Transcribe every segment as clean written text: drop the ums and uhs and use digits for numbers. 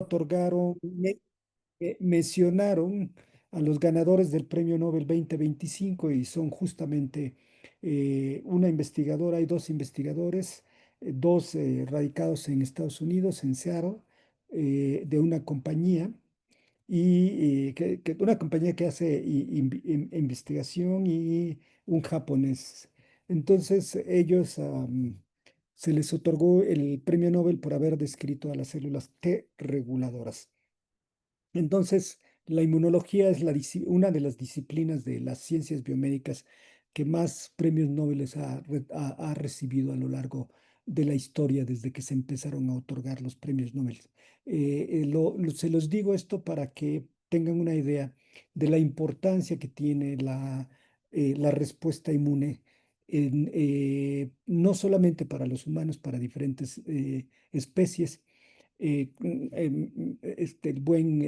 otorgaron, mencionaron a los ganadores del Premio Nobel 2025 y son justamente una investigadora, hay dos investigadores, dos radicados en Estados Unidos, en Seattle, de una compañía una compañía que hace investigación y un japonés. Entonces ellos se les otorgó el premio Nobel por haber descrito a las células T reguladoras. Entonces, la inmunología es una de las disciplinas de las ciencias biomédicas que más premios Nobel ha recibido a lo largo de la historia desde que se empezaron a otorgar los premios Nobel. Se los digo esto para que tengan una idea de la importancia que tiene la respuesta inmune no solamente para los humanos, para diferentes especies el buen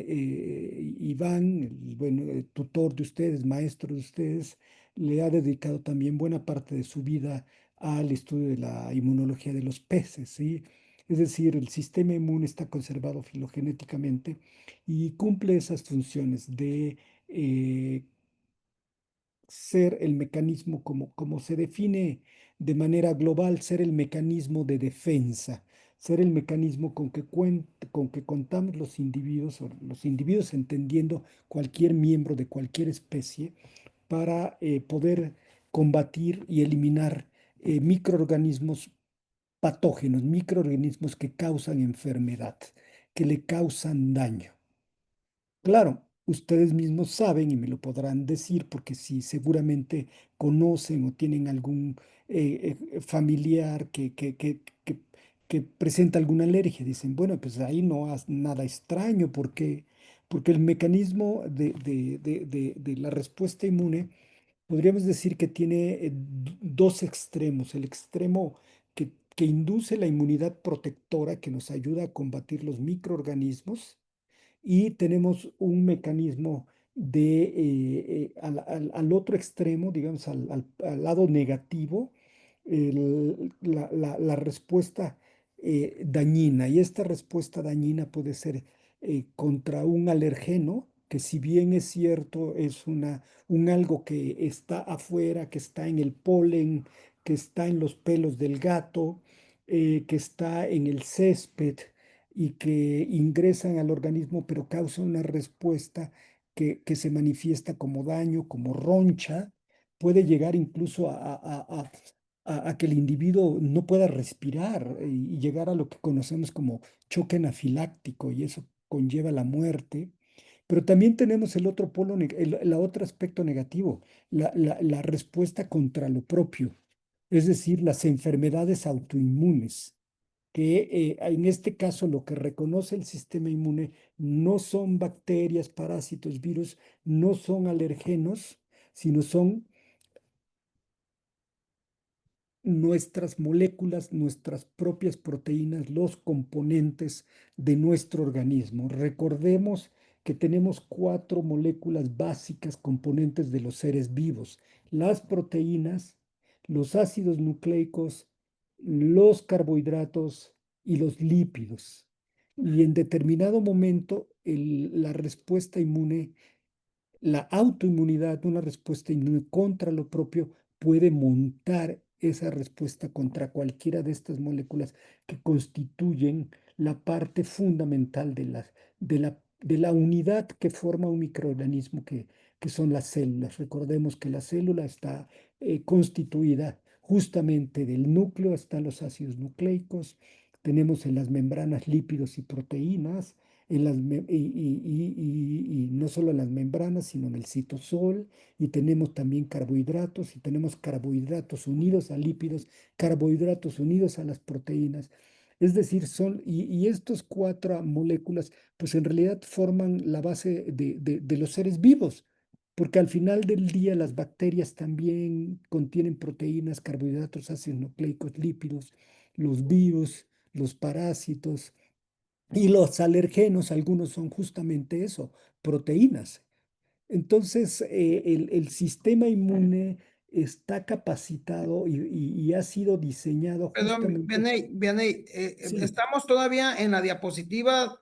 Iván, el buen tutor de ustedes, maestro de ustedes, le ha dedicado también buena parte de su vida al estudio de la inmunología de los peces, ¿sí? Es decir, el sistema inmune está conservado filogenéticamente y cumple esas funciones de eh, ser el mecanismo, como se define de manera global, ser el mecanismo de defensa, ser el mecanismo con que contamos los individuos, o los individuos entendiendo cualquier miembro de cualquier especie, para poder combatir y eliminar microorganismos patógenos, microorganismos que causan enfermedad, que le causan daño. Claro, ustedes mismos saben y me lo podrán decir porque si seguramente conocen o tienen algún familiar que presenta alguna alergia, dicen, bueno, pues ahí no es nada extraño porque el mecanismo de la respuesta inmune, podríamos decir que tiene dos extremos. El extremo que induce la inmunidad protectora que nos ayuda a combatir los microorganismos y tenemos un mecanismo al otro extremo, digamos, al lado negativo, la respuesta dañina. Y esta respuesta dañina puede ser contra un alergeno, que si bien es cierto, es un algo que está afuera, que está en el polen, que está en los pelos del gato, que está en el césped y que ingresan al organismo, pero causan una respuesta que se manifiesta como daño, como roncha, puede llegar incluso a que el individuo no pueda respirar y llegar a lo que conocemos como choque anafiláctico, y eso conlleva la muerte. Pero también tenemos el otro polo, el otro aspecto negativo, la respuesta contra lo propio, es decir, las enfermedades autoinmunes que en este caso lo que reconoce el sistema inmune no son bacterias, parásitos, virus, no son alergenos, sino son nuestras moléculas, nuestras propias proteínas, los componentes de nuestro organismo. Recordemos que tenemos cuatro moléculas básicas componentes de los seres vivos: las proteínas, los ácidos nucleicos, los carbohidratos y los lípidos. Y en determinado momento, la respuesta inmune, la autoinmunidad, una respuesta inmune contra lo propio, puede montar esa respuesta contra cualquiera de estas moléculas que constituyen la parte fundamental de la unidad que forma un microorganismo que son las células. Recordemos que la célula está constituida justamente del núcleo, están los ácidos nucleicos, tenemos en las membranas lípidos y proteínas, y no solo en las membranas, sino en el citosol, y tenemos también carbohidratos, y tenemos carbohidratos unidos a lípidos, carbohidratos unidos a las proteínas. Es decir, y estos cuatro moléculas, pues en realidad forman la base de los seres vivos, porque al final del día las bacterias también contienen proteínas, carbohidratos, ácidos nucleicos, lípidos, los virus, los parásitos. Y los alergenos, algunos son justamente eso, proteínas. Entonces, el sistema inmune está capacitado y ha sido diseñado Perdón, justamente, Vianey, Vianey, sí, estamos todavía en la diapositiva.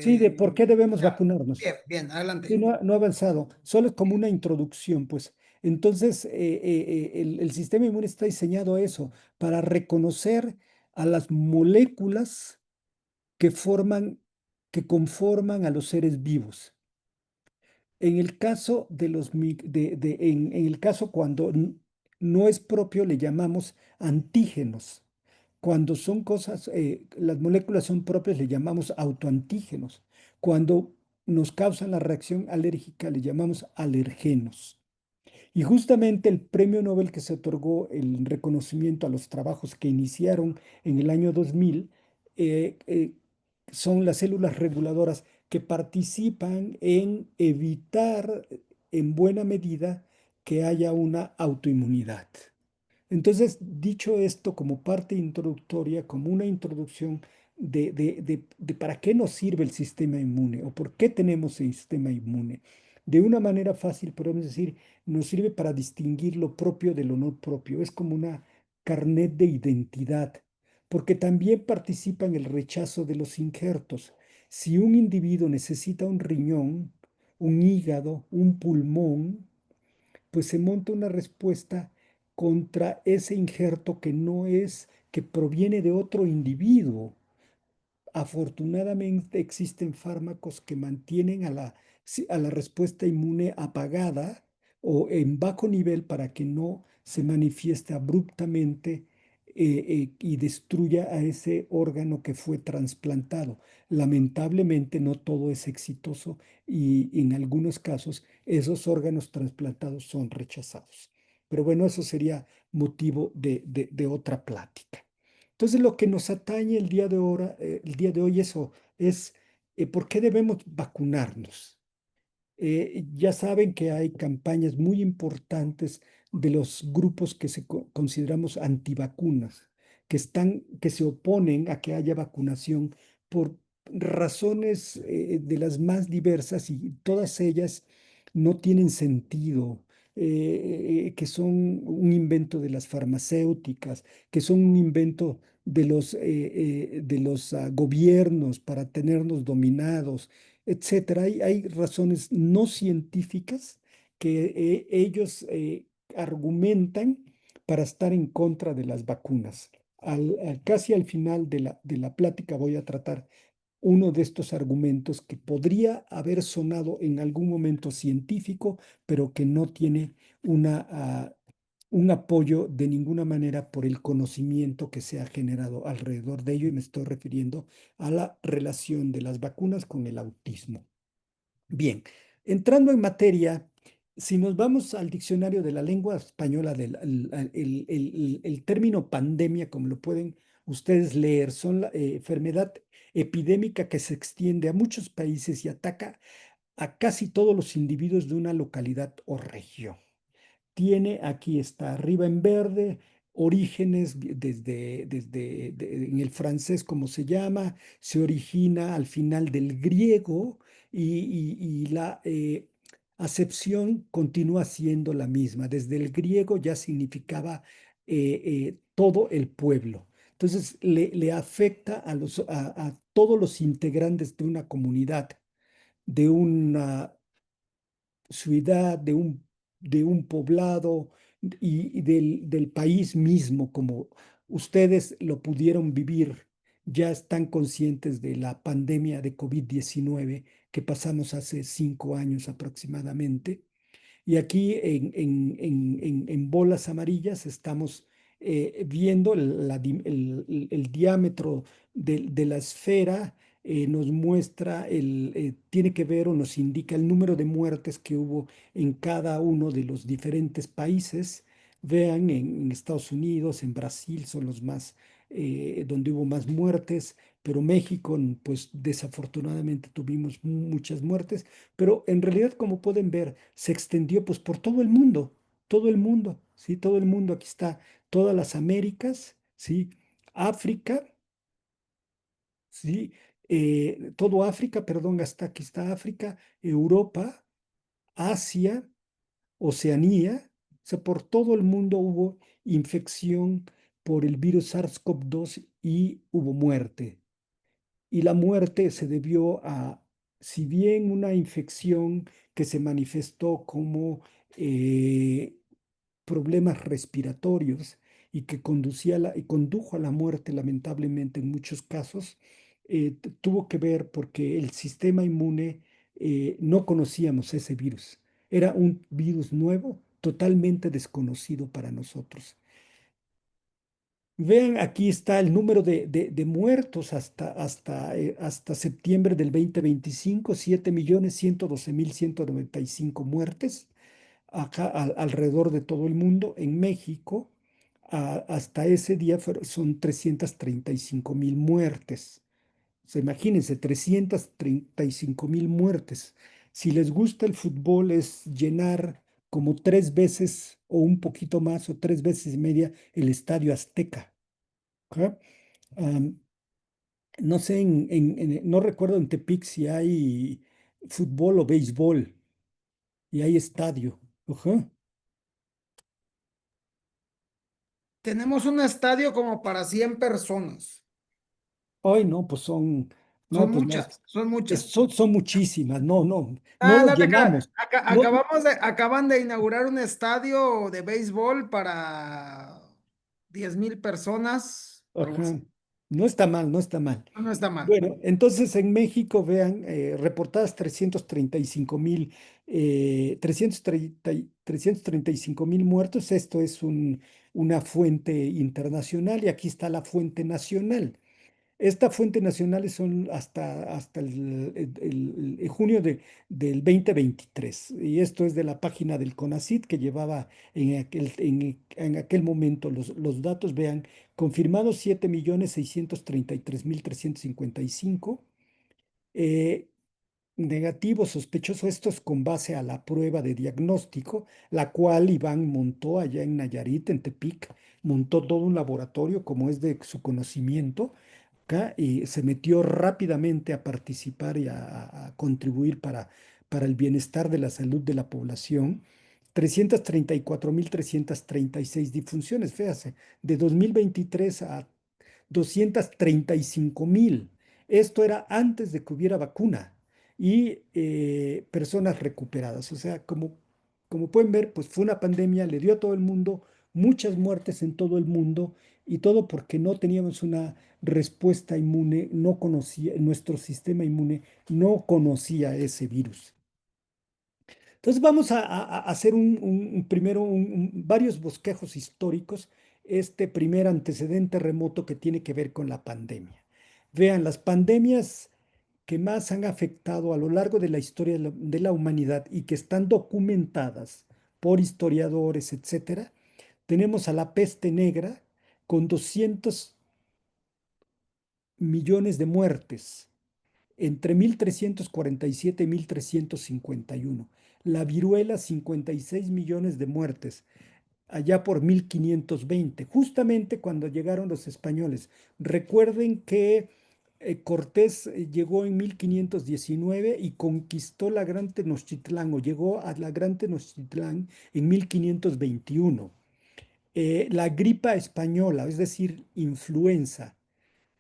sí, de por qué debemos Ya, bien, bien, bien, sí, adelante. no ha avanzado, solo es como una introducción, pues. Entonces, el sistema inmune está diseñado a eso, para reconocer a las moléculas que forman, que conforman a los seres vivos. En el caso de en el caso cuando no es propio, le llamamos antígenos. Cuando son cosas, las moléculas son propias, le llamamos autoantígenos. Cuando nos causan la reacción alérgica, le llamamos alergenos. Y justamente el premio Nobel que se otorgó, el reconocimiento a los trabajos que iniciaron en el año 2000, eh, eh, son las células reguladoras que participan en evitar en buena medida que haya una autoinmunidad. Entonces, dicho esto como parte introductoria, como una introducción de para qué nos sirve el sistema inmune o por qué tenemos el sistema inmune, de una manera fácil podemos decir, nos sirve para distinguir lo propio de lo no propio. Es como una carnet de identidad, porque también participa en el rechazo de los injertos. Si un individuo necesita un riñón, un hígado, un pulmón, pues se monta una respuesta contra ese injerto que no es, que proviene de otro individuo. Afortunadamente existen fármacos que mantienen a la respuesta inmune apagada o en bajo nivel para que no se manifieste abruptamente y destruya a ese órgano que fue trasplantado. Lamentablemente no todo es exitoso y en algunos casos esos órganos trasplantados son rechazados. Pero bueno, eso sería motivo de otra plática. Entonces, lo que nos atañe el día de hoy eso es por qué debemos vacunarnos. Ya saben que hay campañas muy importantes de los grupos que consideramos antivacunas, que se oponen a que haya vacunación por razones de las más diversas y todas ellas no tienen sentido, que son un invento de las farmacéuticas, que son un invento de los gobiernos para tenernos dominados, etcétera. Hay razones no científicas que ellos argumentan para estar en contra de las vacunas. Casi al final de la plática voy a tratar uno de estos argumentos que podría haber sonado en algún momento científico, pero que no tiene un apoyo de ninguna manera por el conocimiento que se ha generado alrededor de ello, y me estoy refiriendo a la relación de las vacunas con el autismo. Bien, entrando en materia, si nos vamos al diccionario de la lengua española, el término pandemia, como lo pueden ustedes leer, son la enfermedad epidémica que se extiende a muchos países y ataca a casi todos los individuos de una localidad o región. Tiene, aquí está arriba en verde, orígenes en el francés, como se llama, se origina al final del griego y la acepción continúa siendo la misma. Desde el griego ya significaba todo el pueblo. Entonces le afecta a todos los integrantes de una comunidad, de una ciudad, de un poblado y del país mismo, como ustedes lo pudieron vivir, ya están conscientes de la pandemia de COVID-19 que pasamos hace 5 años aproximadamente. Y aquí en bolas amarillas estamos viendo el diámetro de la esfera, nos muestra, tiene que ver o nos indica el número de muertes que hubo en cada uno de los diferentes países. Vean, en Estados Unidos, en Brasil son los más, donde hubo más muertes, pero México, pues desafortunadamente tuvimos muchas muertes, pero en realidad, como pueden ver, se extendió pues por todo el mundo, ¿sí? Todo el mundo, aquí está, todas las Américas, ¿sí? África, ¿sí? Todo África, perdón, hasta aquí está África, Europa, Asia, Oceanía, sea, por todo el mundo hubo infección por el virus SARS-CoV-2 y hubo muerte. Y la muerte se debió a, si bien una infección que se manifestó como eh, problemas respiratorios y que y condujo a la muerte, lamentablemente en muchos casos, tuvo que ver porque el sistema inmune no conocíamos ese virus. Era un virus nuevo, totalmente desconocido para nosotros. Vean, aquí está el número de muertos hasta septiembre del 2025, 7.112.195 muertes acá alrededor de todo el mundo. En México, hasta ese día son 335.000 muertes. O sea, imagínense, 335.000 muertes. Si les gusta el fútbol, es llenar como 3 veces o un poquito más o 3 veces y media el Estadio Azteca. ¿Ok? Am, no sé, no recuerdo en Tepic si hay fútbol o béisbol y hay estadio. Ajá. Tenemos un estadio como para 100 personas. Hoy no, pues no, Son pues no, muchas, son muchas. son muchísimas, no Ah, lo no te creas. llenamos. No, Acaban de inaugurar un estadio de béisbol para 10,000 personas, algo así. ajá, no está mal, no está mal. No está mal. Bueno, entonces en México, vean, reportadas 335.000, 335.000 muertos. Esto es una fuente internacional y aquí está la fuente nacional. Esta fuente nacional son hasta el junio del 2023. Y esto es de la página del CONACYT que llevaba en aquel momento los datos. Vean, confirmados 7.633.355. eh, Negativo, sospechoso, esto es con base a la prueba de diagnóstico, la cual Iván montó allá en Nayarit, en Tepic, montó todo un laboratorio como es de su conocimiento acá, y se metió rápidamente a participar y a contribuir para el bienestar de la salud de la población. 334.336 difunciones, fíjate, de 2023 a 235.000. Esto era antes de que hubiera vacuna y personas recuperadas. O sea, como pueden ver, pues fue una pandemia, le dio a todo el mundo muchas muertes en todo el mundo y todo porque no teníamos una respuesta inmune, no conocía, nuestro sistema inmune no conocía ese virus. Entonces vamos a hacer primero varios bosquejos históricos, este primer antecedente remoto que tiene que ver con la pandemia. Vean, las pandemias que más han afectado a lo largo de la historia de la humanidad y que están documentadas por historiadores, etcétera, tenemos a la peste negra con 200 millones de muertes entre 1347 y 1351. La viruela, 56 millones de muertes allá por 1520, justamente cuando llegaron los españoles. Recuerden que Cortés llegó en 1519 y conquistó la Gran Tenochtitlán o llegó a la Gran Tenochtitlán en 1521. La gripa española, es decir, influenza,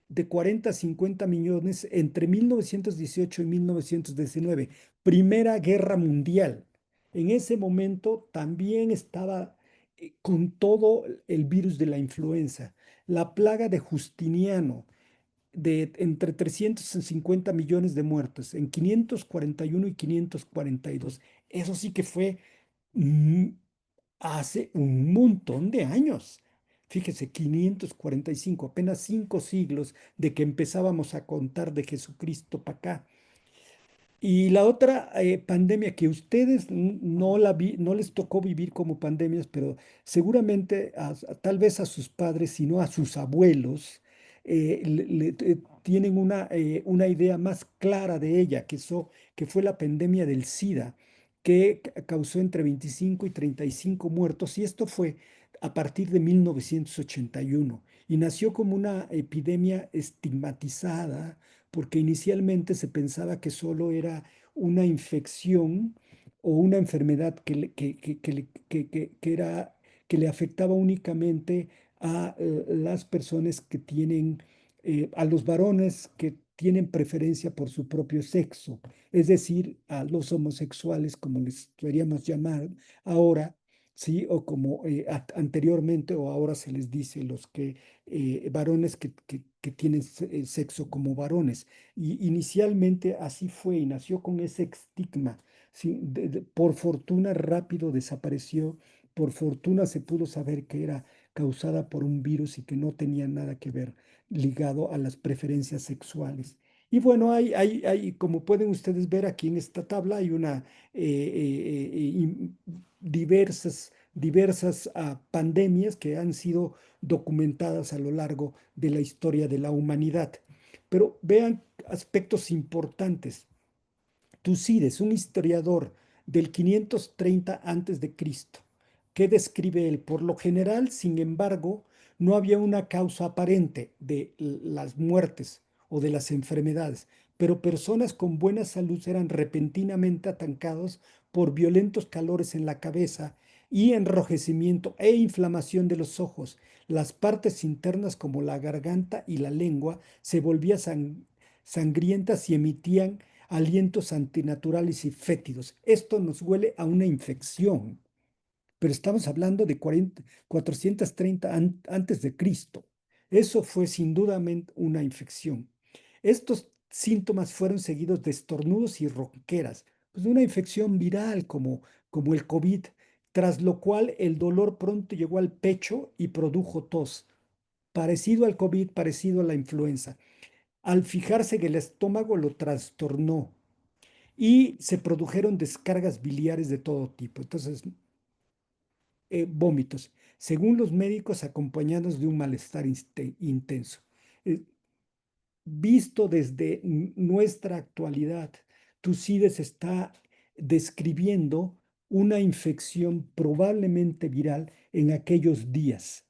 de 40 a 50 millones entre 1918 y 1919, Primera Guerra Mundial. En ese momento también estaba con todo el virus de la influenza, la plaga de Justiniano, de entre 350 millones de muertos en 541 y 542. Eso sí que fue mm, hace un montón de años. Fíjese, 545, apenas 5 siglos de que empezábamos a contar de Jesucristo para acá. Y la otra pandemia que ustedes no les tocó vivir como pandemias, pero seguramente tal vez a sus padres, sino a sus abuelos, tienen una idea más clara de ella, que fue la pandemia del SIDA, que causó entre 25 y 35 muertos, y esto fue a partir de 1981, y nació como una epidemia estigmatizada porque inicialmente se pensaba que solo era una infección o una enfermedad que le afectaba únicamente a las personas que tienen, a los varones que tienen preferencia por su propio sexo, es decir, a los homosexuales, como les queríamos llamar ahora, ¿sí? O como anteriormente o ahora se les dice los que varones que tienen sexo como varones. Y inicialmente así fue y nació con ese estigma. ¿Sí? Por fortuna rápido desapareció, por fortuna se pudo saber que era causada por un virus y que no tenía nada que ver ligado a las preferencias sexuales. Y bueno, como pueden ustedes ver aquí en esta tabla, hay diversas pandemias que han sido documentadas a lo largo de la historia de la humanidad. Pero vean aspectos importantes. Tucídides, un historiador del 530 antes de Cristo, ¿qué describe él? Por lo general, sin embargo, no había una causa aparente de las muertes o de las enfermedades, pero personas con buena salud eran repentinamente atacados por violentos calores en la cabeza y enrojecimiento e inflamación de los ojos. Las partes internas como la garganta y la lengua se volvían sangrientas y emitían alientos antinaturales y fétidos. Esto nos huele a una infección, pero estamos hablando de 430 antes de Cristo. Eso fue sin duda una infección. Estos síntomas fueron seguidos de estornudos y ronqueras, pues de una infección viral como el COVID, tras lo cual el dolor pronto llegó al pecho y produjo tos, parecido al COVID, parecido a la influenza. Al fijarse en el estómago lo trastornó y se produjeron descargas biliares de todo tipo. Entonces, vómitos, según los médicos, acompañados de un malestar intenso. Eh, Visto desde nuestra actualidad, Tucídides está describiendo una infección probablemente viral en aquellos días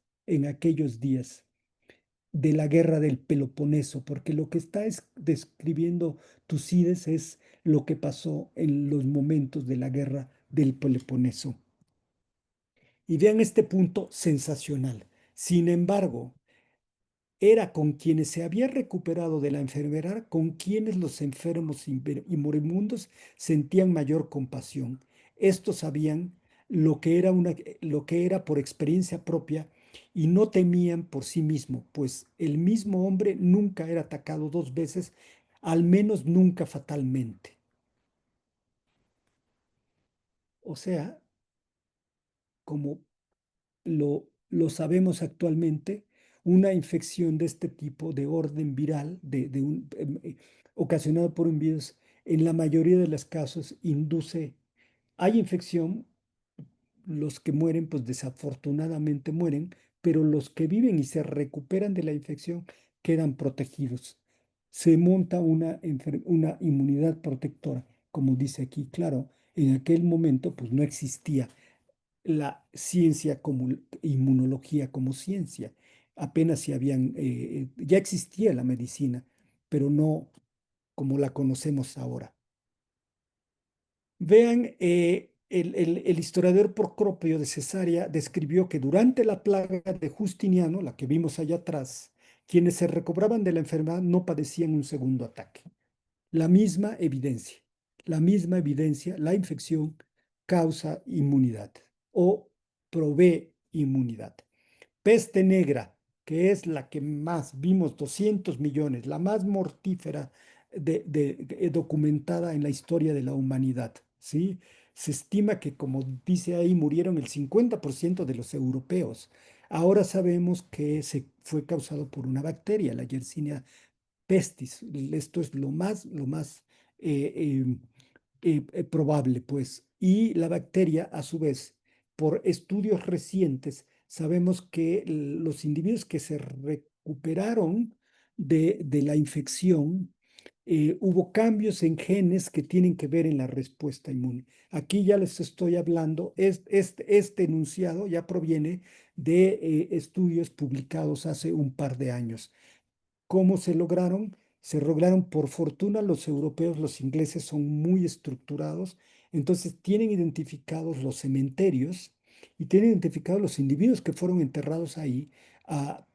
de la guerra del Peloponeso, porque lo que está describiendo Tucídides es lo que pasó en los momentos de la guerra del Peloponeso. Y vean este punto sensacional. Sin embargo, era con quienes se había recuperado de la enfermedad, con quienes los enfermos y moribundos sentían mayor compasión. Estos sabían lo que era por experiencia propia y no temían por sí mismo, pues el mismo hombre nunca era atacado dos veces, al menos nunca fatalmente. O sea, como lo sabemos actualmente, una infección de este tipo, de orden viral, ocasionado por un virus, en la mayoría de los casos hay infección, los que mueren, pues desafortunadamente mueren, pero los que viven y se recuperan de la infección quedan protegidos. Se monta una inmunidad protectora, como dice aquí, claro, en aquel momento pues no existía la ciencia como inmunología como ciencia. Apenas ya existía la medicina, pero no como la conocemos ahora. Vean, el historiador Procopio de Cesarea describió que durante la plaga de Justiniano, la que vimos allá atrás, quienes se recobraban de la enfermedad no padecían un segundo ataque. La misma evidencia, la misma evidencia, la infección causa inmunidad o provee inmunidad. Peste negra, que es la que más vimos, 200 millones, la más mortífera documentada en la historia de la humanidad, ¿sí? Se estima que, como dice ahí, murieron el 50% de los europeos. Ahora sabemos que se fue causado por una bacteria, la Yersinia pestis. Esto es lo más eh, probable, pues. Y la bacteria, a su vez, por estudios recientes, sabemos que los individuos que se recuperaron de la infección, hubo cambios en genes que tienen que ver en la respuesta inmune. Aquí ya les estoy hablando, este enunciado ya proviene de estudios publicados hace un par de años. ¿Cómo se lograron? Se regularon, por fortuna, los europeos, los ingleses son muy estructurados, entonces tienen identificados los cementerios y tienen identificados los individuos que fueron enterrados ahí a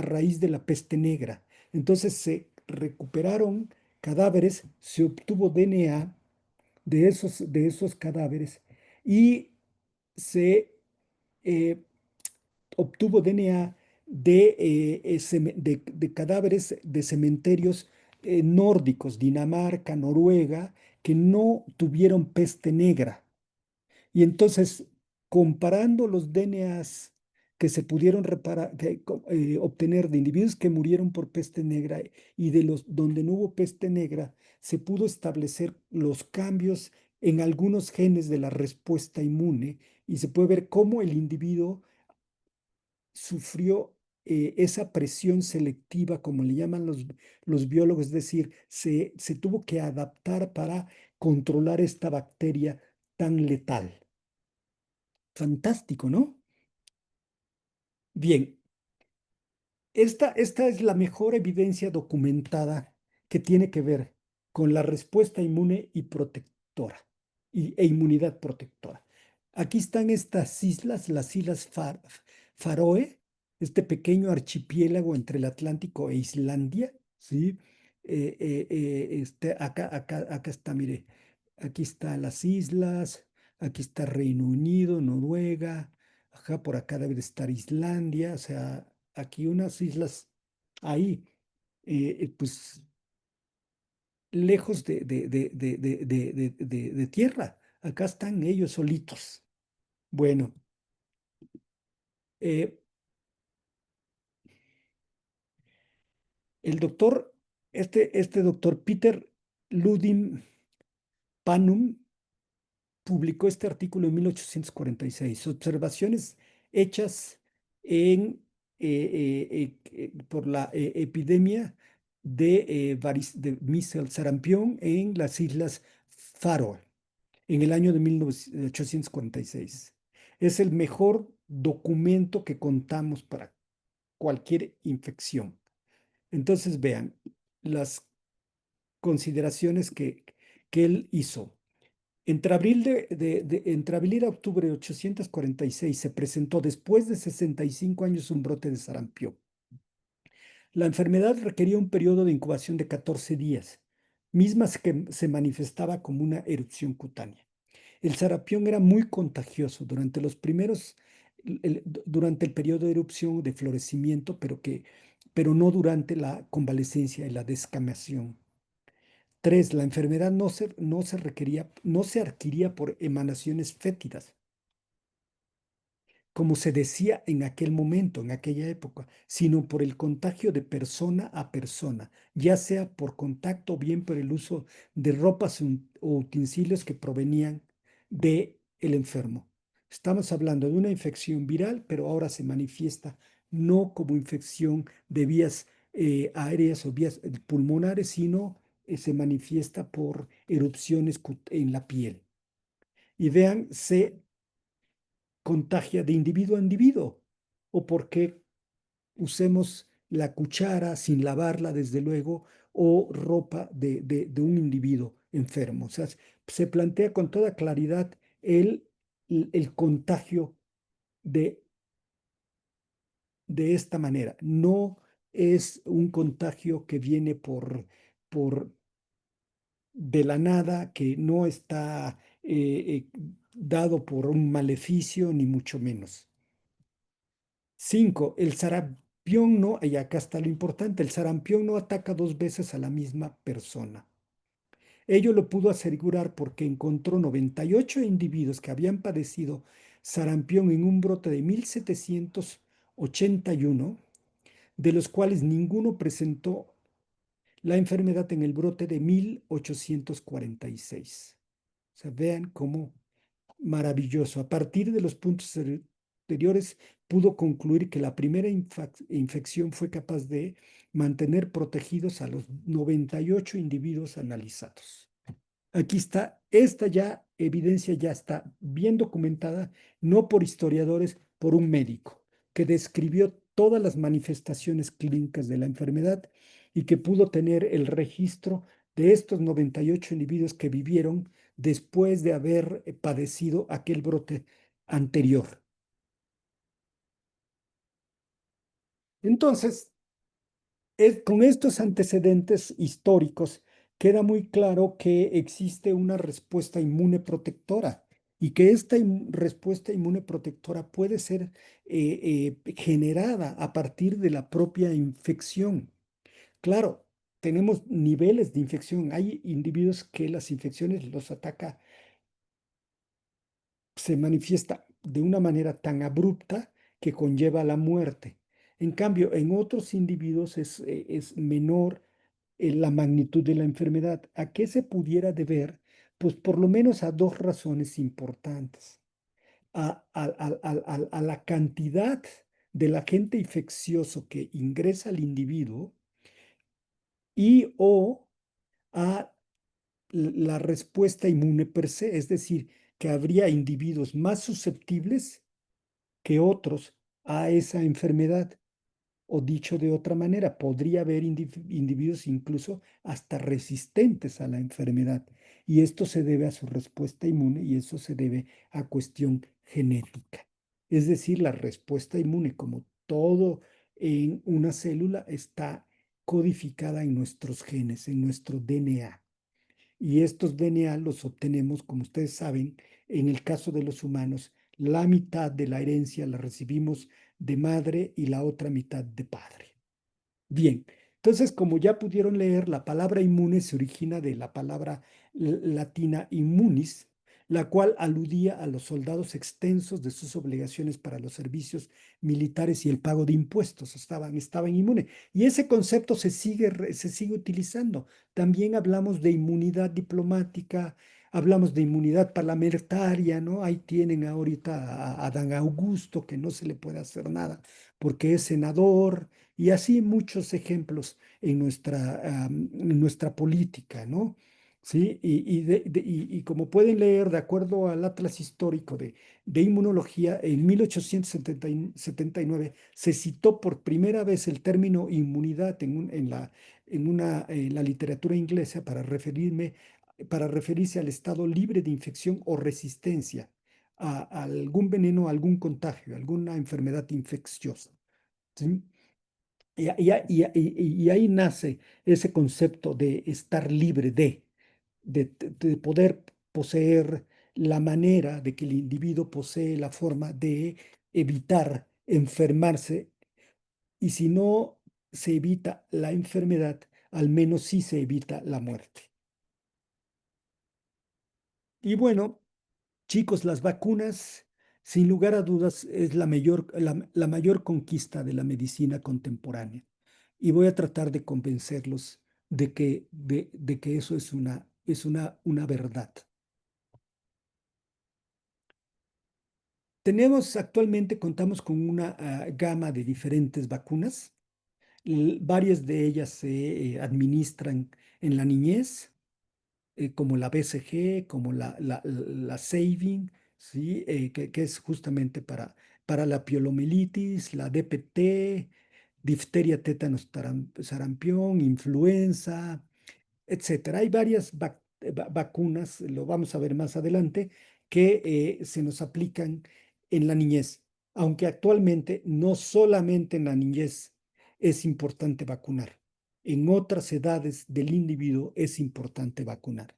raíz de la peste negra. Entonces se recuperaron cadáveres, se obtuvo DNA de esos cadáveres y se eh, obtuvo DNA de cadáveres de cementerios nórdicos, Dinamarca, Noruega, que no tuvieron peste negra. Y entonces, comparando los DNAs que se pudieron obtener de individuos que murieron por peste negra y de los donde no hubo peste negra, se pudo establecer los cambios en algunos genes de la respuesta inmune y se puede ver cómo el individuo sufrió esa presión selectiva, como le llaman los biólogos, es decir, se tuvo que adaptar para controlar esta bacteria tan letal. Fantástico, ¿no? Bien, esta es la mejor evidencia documentada que tiene que ver con la respuesta inmune y protectora e inmunidad protectora. Aquí están estas islas, las islas Faroe, este pequeño archipiélago entre el Atlántico e Islandia, ¿sí? Acá está, mire, aquí están las islas, aquí está Reino Unido, Noruega, ajá, por acá debe de estar Islandia, o sea, aquí unas islas ahí, pues lejos de tierra. Acá están ellos solitos. Bueno, eh, el doctor, este doctor Peter Ludin Panum publicó este artículo en 1846, observaciones hechas por la epidemia de measles, sarampión en las islas Faroe en el año de 1846. Es el mejor documento que contamos para cualquier infección. Entonces, vean las consideraciones que él hizo. Entre abril y octubre de 846 se presentó después de 65 años un brote de sarampión. La enfermedad requería un periodo de incubación de 14 días, mismas que se manifestaba como una erupción cutánea. El sarampión era muy contagioso durante el periodo de erupción de florecimiento, pero no durante la convalecencia y la descamación. Tres, la enfermedad no se adquiría por emanaciones fétidas, como se decía en aquel momento, en aquella época, sino por el contagio de persona a persona, ya sea por contacto o bien por el uso de ropas o utensilios que provenían de el enfermo. Estamos hablando de una infección viral, pero ahora se manifiesta no como infección de vías aéreas o vías pulmonares, sino se manifiesta por erupciones en la piel. Y vean, se contagia de individuo a individuo o porque usemos la cuchara sin lavarla, desde luego, o ropa de un individuo enfermo. O sea, se plantea con toda claridad el contagio de, de esta manera. No es un contagio que viene por de la nada, que no está dado por un maleficio, ni mucho menos. Cinco, el sarampión no, y acá está lo importante, el sarampión no ataca dos veces a la misma persona. Ello lo pudo asegurar porque encontró 98 individuos que habían padecido sarampión en un brote de 1781, de los cuales ninguno presentó la enfermedad en el brote de 1846. O sea, vean cómo maravilloso. A partir de los puntos anteriores, pudo concluir que la primera infección fue capaz de mantener protegidos a los 98 individuos analizados. Aquí está, esta ya evidencia ya está bien documentada, no por historiadores, por un médico que describió todas las manifestaciones clínicas de la enfermedad y que pudo tener el registro de estos 98 individuos que vivieron después de haber padecido aquel brote anterior. Entonces, con estos antecedentes históricos, queda muy claro que existe una respuesta inmune protectora y que esta respuesta inmune protectora puede ser generada a partir de la propia infección. Claro, tenemos niveles de infección. Hay individuos que las infecciones los ataca, se manifiesta de una manera tan abrupta que conlleva la muerte. En cambio, en otros individuos es menor la magnitud de la enfermedad. ¿A qué se pudiera deber? Pues por lo menos a dos razones importantes. A la cantidad del agente infeccioso que ingresa al individuo y o a la respuesta inmune per se, es decir, que habría individuos más susceptibles que otros a esa enfermedad. O dicho de otra manera, podría haber individuos incluso hasta resistentes a la enfermedad. Y esto se debe a su respuesta inmune y eso se debe a cuestión genética. Es decir, la respuesta inmune, como todo en una célula, está codificada en nuestros genes, en nuestro DNA. Y estos DNA los obtenemos, como ustedes saben, en el caso de los humanos, la mitad de la herencia la recibimos de madre y la otra mitad de padre. Bien, entonces como ya pudieron leer, la palabra inmune se origina de la palabra latina immunis, la cual aludía a los soldados extensos de sus obligaciones para los servicios militares y el pago de impuestos. Estaban inmunes. Y ese concepto se sigue utilizando. También hablamos de inmunidad diplomática, hablamos de inmunidad parlamentaria, ¿no? Ahí tienen ahorita a Adán Augusto, que no se le puede hacer nada porque es senador, y así muchos ejemplos en nuestra política, ¿no? Sí, y como pueden leer, de acuerdo al Atlas Histórico de Inmunología, en 1879 se citó por primera vez el término inmunidad en la literatura inglesa para referirse al estado libre de infección o resistencia a algún veneno, a algún contagio, a alguna enfermedad infecciosa. ¿Sí? Y ahí nace ese concepto de estar libre de poder poseer la manera de que el individuo posee la forma de evitar enfermarse y si no se evita la enfermedad, al menos sí se evita la muerte. Y bueno, chicos, las vacunas, sin lugar a dudas, es la mayor conquista de la medicina contemporánea. Y voy a tratar de convencerlos de que eso una verdad. Contamos con una gama de diferentes vacunas. Varias de ellas se administran en la niñez, como la BCG, como la Saving, ¿sí? Que es justamente para la pielomelitis, la DPT, difteria, tétanos, sarampión, influenza, etcétera. Hay varias vacunas, lo vamos a ver más adelante, que se nos aplican en la niñez, aunque actualmente no solamente en la niñez es importante vacunar, en otras edades del individuo es importante vacunar.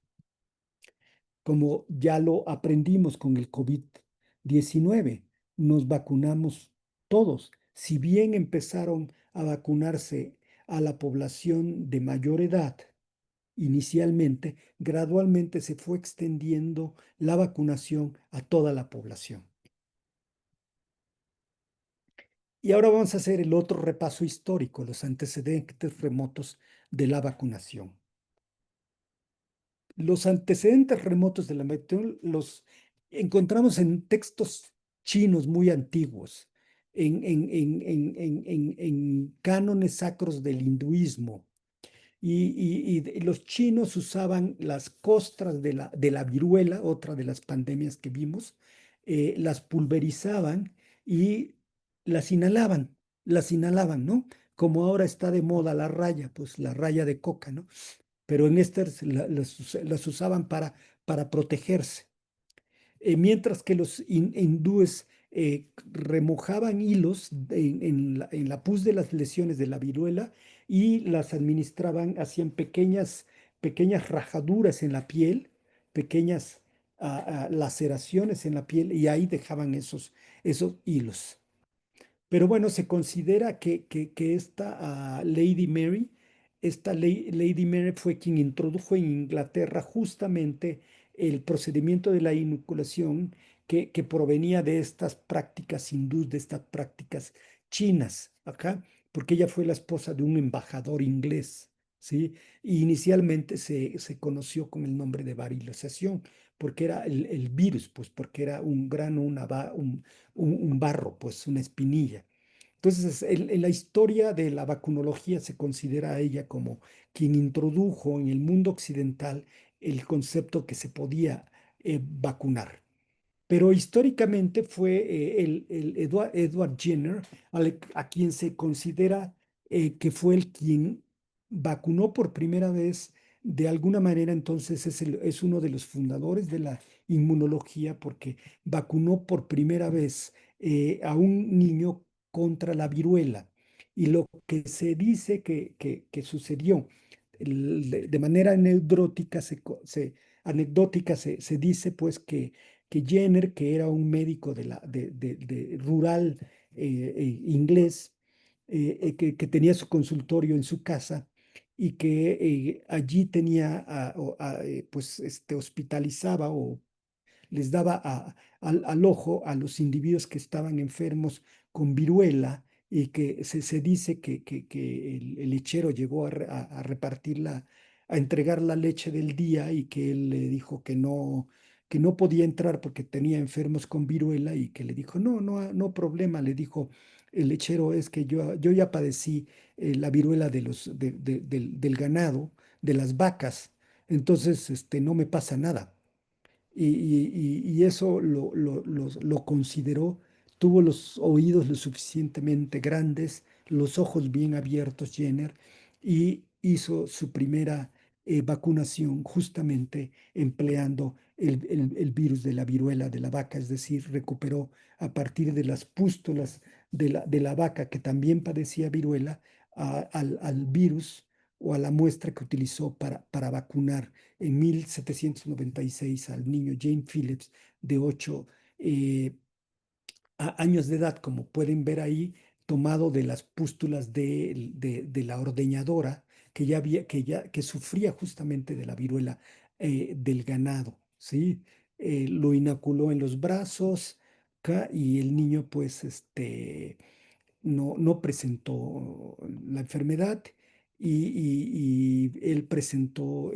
Como ya lo aprendimos con el COVID-19, nos vacunamos todos. Si bien empezaron a vacunarse a la población de mayor edad, inicialmente, gradualmente se fue extendiendo la vacunación a toda la población. Y ahora vamos a hacer el otro repaso histórico, los antecedentes remotos de la vacunación. Los antecedentes remotos de la vacunación los encontramos en textos chinos muy antiguos, en cánones sacros del hinduismo, y los chinos usaban las costras de la viruela, otra de las pandemias que vimos, las pulverizaban y las inhalaban, ¿no? como ahora está de moda la raya, pues la raya de coca, ¿no? Pero en estas las usaban para protegerse. Mientras que los hindúes remojaban hilos en la pus de las lesiones de la viruela y las administraban, hacían pequeñas rajaduras en la piel, pequeñas laceraciones en la piel y ahí dejaban esos hilos. Pero bueno, se considera que esta Lady Mary fue quien introdujo en Inglaterra justamente el procedimiento de la inoculación que provenía de estas prácticas hindúes, de estas prácticas chinas, acá, porque ella fue la esposa de un embajador inglés, ¿sí? Y inicialmente se conoció con el nombre de varicelización, porque era el virus, pues porque era un grano, un barro, pues una espinilla. Entonces, en la historia de la vacunología se considera a ella como quien introdujo en el mundo occidental el concepto que se podía vacunar. Pero históricamente fue el Edward Jenner a quien se considera que fue el quien vacunó por primera vez. De alguna manera, entonces es uno de los fundadores de la inmunología porque vacunó por primera vez a un niño contra la viruela. Y lo que se dice que sucedió de manera anecdótica se dice pues que Jenner, que era un médico de rural inglés, que tenía su consultorio en su casa y que allí tenía, pues, hospitalizaba o les daba al ojo a los individuos que estaban enfermos con viruela y que se dice que el lechero llegó a repartir a entregar la leche del día y que él le dijo que no podía entrar porque tenía enfermos con viruela y que le dijo, no, no, no problema, le dijo el lechero, es que yo ya padecí la viruela del ganado, de las vacas, entonces no me pasa nada y eso lo consideró, tuvo los oídos lo suficientemente grandes, los ojos bien abiertos, Jenner, y hizo su primera vacunación justamente empleando el virus de la viruela de la vaca, es decir, recuperó a partir de las pústulas de la vaca que también padecía viruela al virus o a la muestra que utilizó para vacunar en 1796 al niño Jane Phillips de 8 eh, años de edad, como pueden ver ahí, tomado de las pústulas de la ordeñadora que sufría justamente de la viruela del ganado, ¿sí? Lo inoculó en los brazos y el niño pues no presentó la enfermedad y él presentó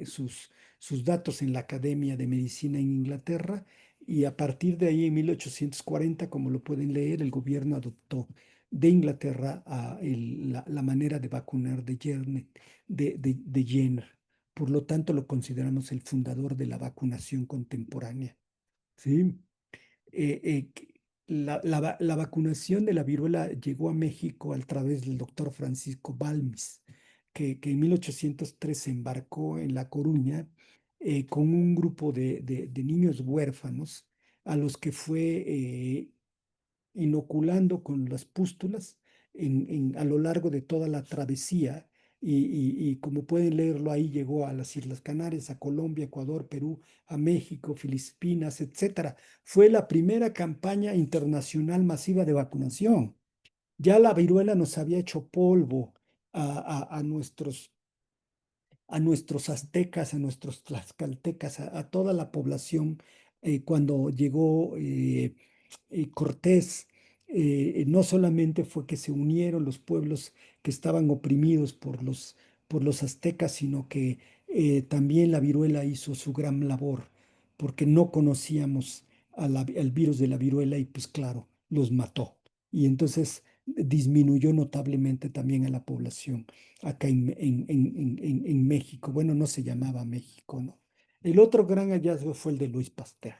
sus datos en la Academia de Medicina en Inglaterra y a partir de ahí en 1840, como lo pueden leer, el gobierno adoptó de Inglaterra la manera de vacunar de Jenner. Por lo tanto, lo consideramos el fundador de la vacunación contemporánea. ¿Sí? La vacunación de la viruela llegó a México a través del doctor Francisco Balmis, que en 1803 se embarcó en La Coruña con un grupo de niños huérfanos a los que fue inoculando con las pústulas a lo largo de toda la travesía. Y como pueden leerlo ahí, llegó a las Islas Canarias, a Colombia, Ecuador, Perú, a México, Filipinas, etcétera. Fue la primera campaña internacional masiva de vacunación. Ya la viruela nos había hecho polvo a nuestros aztecas, a nuestros tlaxcaltecas, a toda la población cuando llegó Cortés. No solamente fue que se unieron los pueblos que estaban oprimidos por los aztecas, sino que también la viruela hizo su gran labor, porque no conocíamos al virus de la viruela y pues claro, los mató. Y entonces disminuyó notablemente también a la población acá en México. Bueno, no se llamaba México, ¿no? El otro gran hallazgo fue el de Luis Pasteur.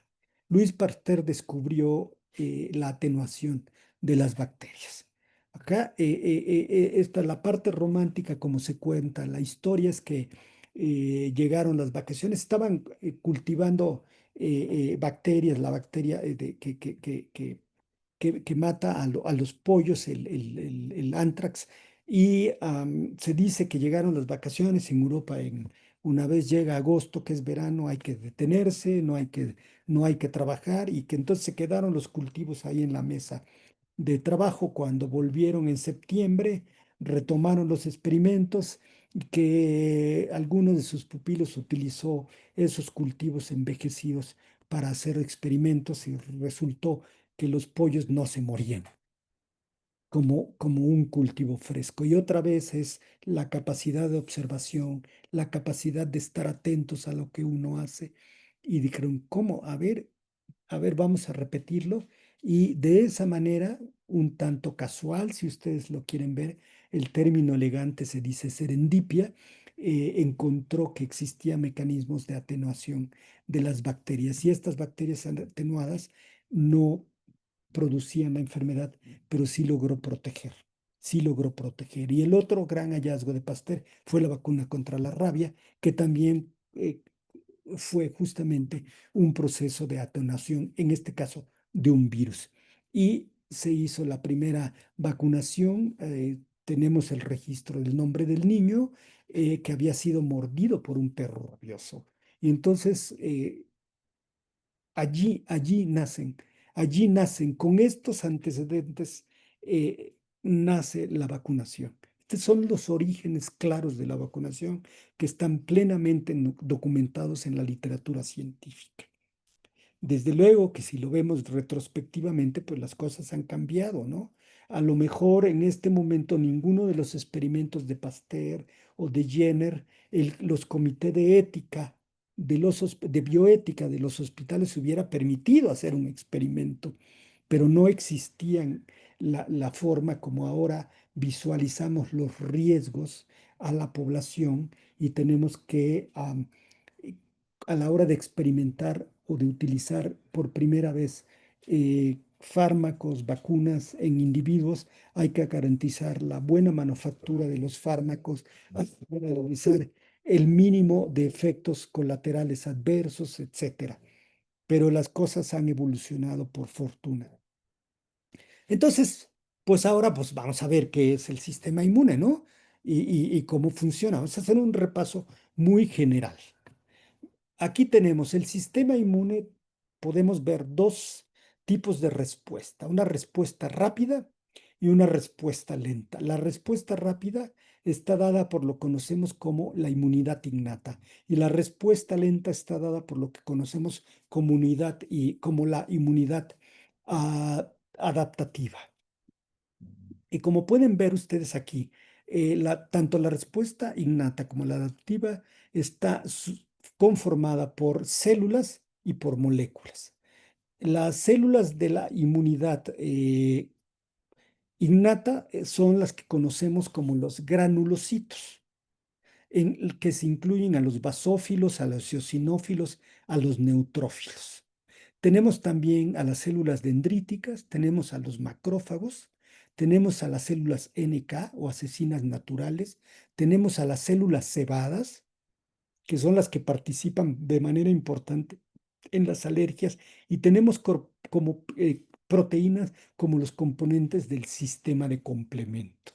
Luis Pasteur descubrió la atenuación de las bacterias. Acá, esta, la parte romántica, como se cuenta, la historia es que llegaron las vacaciones, estaban cultivando bacterias, la bacteria que mata a los pollos, el anthrax, y se dice que llegaron las vacaciones en Europa. Una vez llega agosto, que es verano, hay que detenerse, no hay que trabajar, y que entonces se quedaron los cultivos ahí en la mesa de trabajo. Cuando volvieron en septiembre, retomaron los experimentos, y que alguno de sus pupilos utilizó esos cultivos envejecidos para hacer experimentos, y resultó que los pollos no se morían como un cultivo fresco. Y otra vez es la capacidad de observación, la capacidad de estar atentos a lo que uno hace. Y dijeron, ¿cómo? A ver, vamos a repetirlo. Y de esa manera, un tanto casual, si ustedes lo quieren ver, el término elegante se dice serendipia, encontró que existían mecanismos de atenuación de las bacterias. Y estas bacterias atenuadas no producían la enfermedad, pero sí logró proteger. Sí logró proteger. Y el otro gran hallazgo de Pasteur fue la vacuna contra la rabia, que también fue justamente un proceso de atenuación, en este caso de un virus. Y se hizo la primera vacunación. Tenemos el registro del nombre del niño que había sido mordido por un perro rabioso. Y entonces allí nacen, con estos antecedentes, nace la vacunación. Estos son los orígenes claros de la vacunación que están plenamente documentados en la literatura científica. Desde luego que si lo vemos retrospectivamente, pues las cosas han cambiado, ¿no? A lo mejor en este momento ninguno de los experimentos de Pasteur o de Jenner, los comités de ética, de bioética de los hospitales hubiera permitido hacer un experimento, pero no existían la forma como ahora visualizamos los riesgos a la población, y tenemos que a la hora de experimentar o de utilizar por primera vez fármacos, vacunas en individuos, hay que garantizar la buena manufactura de los fármacos, hay que garantizar el mínimo de efectos colaterales adversos, etcétera. Pero las cosas han evolucionado por fortuna. Entonces, pues ahora pues vamos a ver qué es el sistema inmune, ¿no? Y cómo funciona. Vamos a hacer un repaso muy general. Aquí tenemos el sistema inmune. Podemos ver dos tipos de respuesta, una respuesta rápida y una respuesta lenta. La respuesta rápida está dada por lo que conocemos como la inmunidad innata, y la respuesta lenta está dada por lo que conocemos como unidad y como la inmunidad adaptativa. Y como pueden ver ustedes aquí, tanto la respuesta innata como la adaptativa está conformada por células y por moléculas. Las células de la inmunidad innata son las que conocemos como los granulocitos, en el que se incluyen a los basófilos, a los eosinófilos, a los neutrófilos. Tenemos también a las células dendríticas, tenemos a los macrófagos, tenemos a las células NK o asesinas naturales, tenemos a las células cebadas, que son las que participan de manera importante en las alergias, y tenemos como proteínas como los componentes del sistema de complemento.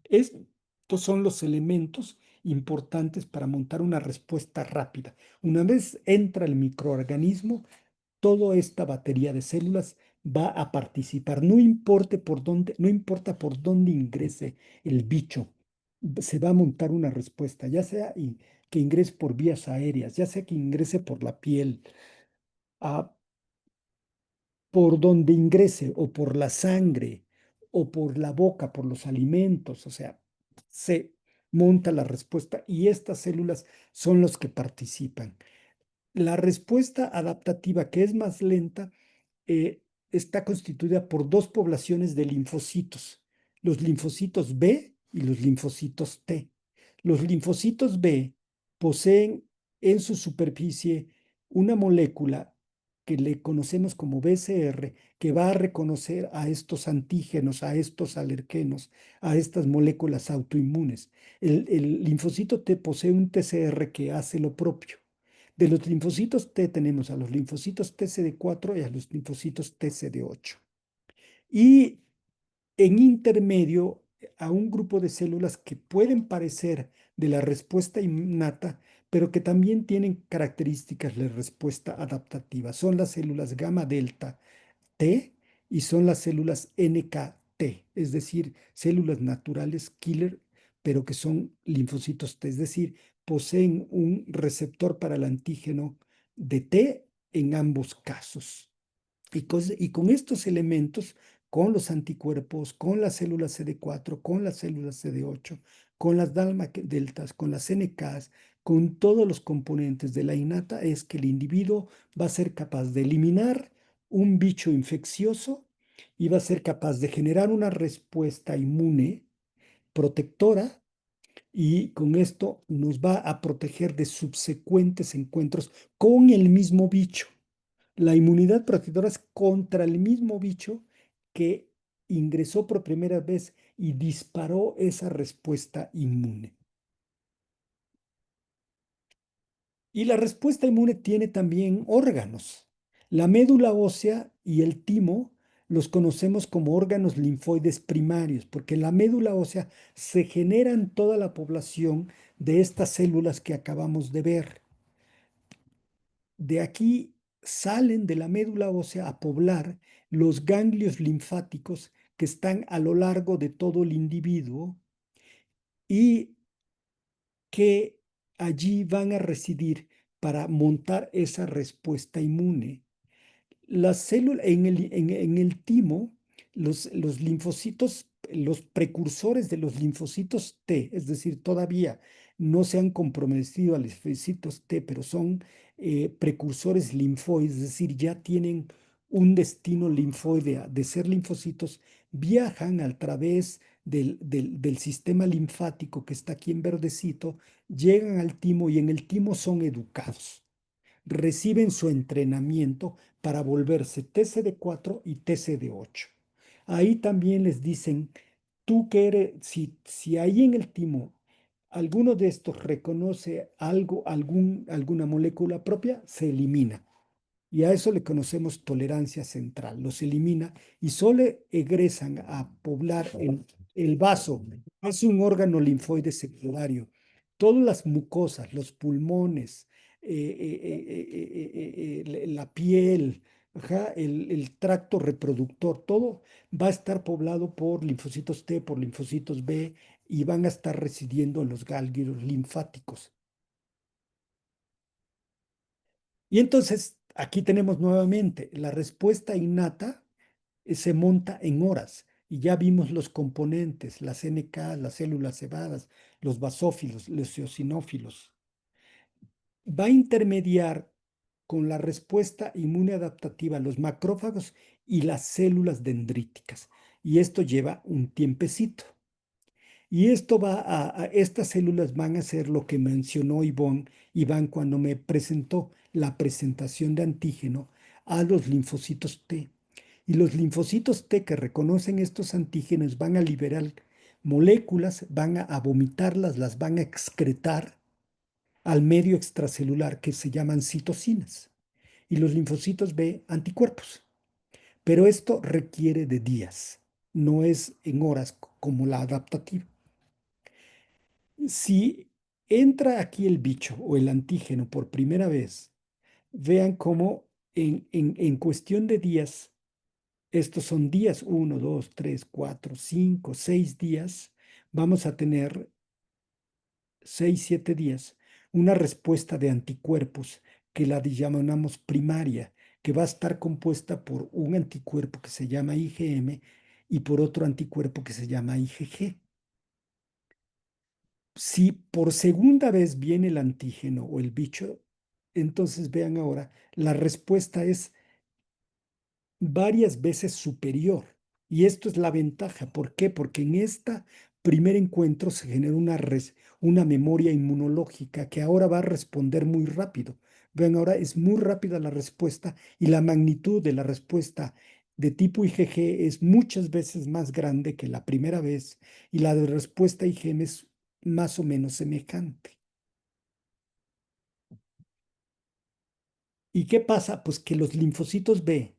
Estos son los elementos importantes para montar una respuesta rápida. Una vez entra el microorganismo, toda esta batería de células va a participar, no importa por dónde ingrese el bicho, se va a montar una respuesta, ya sea que ingrese por vías aéreas, ya sea que ingrese por la piel, a, por donde ingrese, o por la sangre, o por la boca, por los alimentos. O sea, se monta la respuesta, y estas células son los que participan. La respuesta adaptativa, que es más lenta, eh, está constituida por dos poblaciones de linfocitos, los linfocitos B y los linfocitos T. Los linfocitos B poseen en su superficie una molécula que le conocemos como BCR, que va a reconocer a estos antígenos, a estos alergenos, a estas moléculas autoinmunes. El linfocito T posee un TCR que hace lo propio. De los linfocitos T tenemos a los linfocitos TCD4 y a los linfocitos TCD8. Y en intermedio a un grupo de células que pueden parecer de la respuesta innata, pero que también tienen características de respuesta adaptativa. Son las células gamma delta T y son las células NKT, es decir, células naturales killer, pero que son linfocitos T, es decir, poseen un receptor para el antígeno de T en ambos casos. Y con estos elementos, con los anticuerpos, con las células CD4, con las células CD8, con las dalma deltas, con las NKs, con todos los componentes de la innata, es que el individuo va a ser capaz de eliminar un bicho infeccioso y va a ser capaz de generar una respuesta inmune protectora y con esto nos va a proteger de subsecuentes encuentros con el mismo bicho. La inmunidad protectora es contra el mismo bicho que ingresó por primera vez y disparó esa respuesta inmune. Y la respuesta inmune tiene también órganos. La médula ósea y el timo los conocemos como órganos linfoides primarios, porque en la médula ósea se genera en toda la población de estas células que acabamos de ver. De aquí salen de la médula ósea a poblar los ganglios linfáticos que están a lo largo de todo el individuo y que allí van a residir para montar esa respuesta inmune. Las células, en el timo, los linfocitos, los precursores de los linfocitos T, es decir, todavía no se han comprometido a los linfocitos T, pero son precursores linfoides, es decir, ya tienen un destino linfoidea de ser linfocitos, viajan a través del sistema linfático que está aquí en verdecito, llegan al timo y en el timo son educados, reciben su entrenamiento para volverse TCD4 y TCD8. Ahí también les dicen, tú que eres, si ahí en el timo alguno de estos reconoce algo, alguna molécula propia, se elimina. Y a eso le conocemos tolerancia central. Los elimina y solo egresan a poblar el vaso. Es un órgano linfoide secundario. Todas las mucosas, los pulmones, la piel, ajá, el tracto reproductor, todo va a estar poblado por linfocitos T, por linfocitos B y van a estar residiendo en los ganglios linfáticos. Y entonces aquí tenemos nuevamente la respuesta innata se monta en horas y ya vimos los componentes, las NK, las células cebadas, los basófilos, los eosinófilos. Va a intermediar con la respuesta inmune adaptativa los macrófagos y las células dendríticas. Y esto lleva un tiempecito. Y esto estas células van a hacer lo que mencionó Iván cuando me presentó la presentación de antígeno a los linfocitos T. Y los linfocitos T que reconocen estos antígenos van a liberar moléculas, van a vomitarlas, las van a excretar al medio extracelular que se llaman citocinas. Y los linfocitos B anticuerpos. Pero esto requiere de días, no es en horas como la adaptativa. Si entra aquí el bicho o el antígeno por primera vez, vean cómo en cuestión de días, estos son días, 1, 2, 3, 4, 5, 6 días, vamos a tener 6, 7 días, una respuesta de anticuerpos que la llamamos primaria, que va a estar compuesta por un anticuerpo que se llama IgM y por otro anticuerpo que se llama IgG. Si por segunda vez viene el antígeno o el bicho, entonces vean ahora, la respuesta es varias veces superior. Y esto es la ventaja. ¿Por qué? Porque en este primer encuentro se genera una memoria inmunológica que ahora va a responder muy rápido. Vean ahora, es muy rápida la respuesta y la magnitud de la respuesta de tipo IgG es muchas veces más grande que la primera vez y la de respuesta IgM es más o menos semejante. ¿Y qué pasa? Pues que los linfocitos B,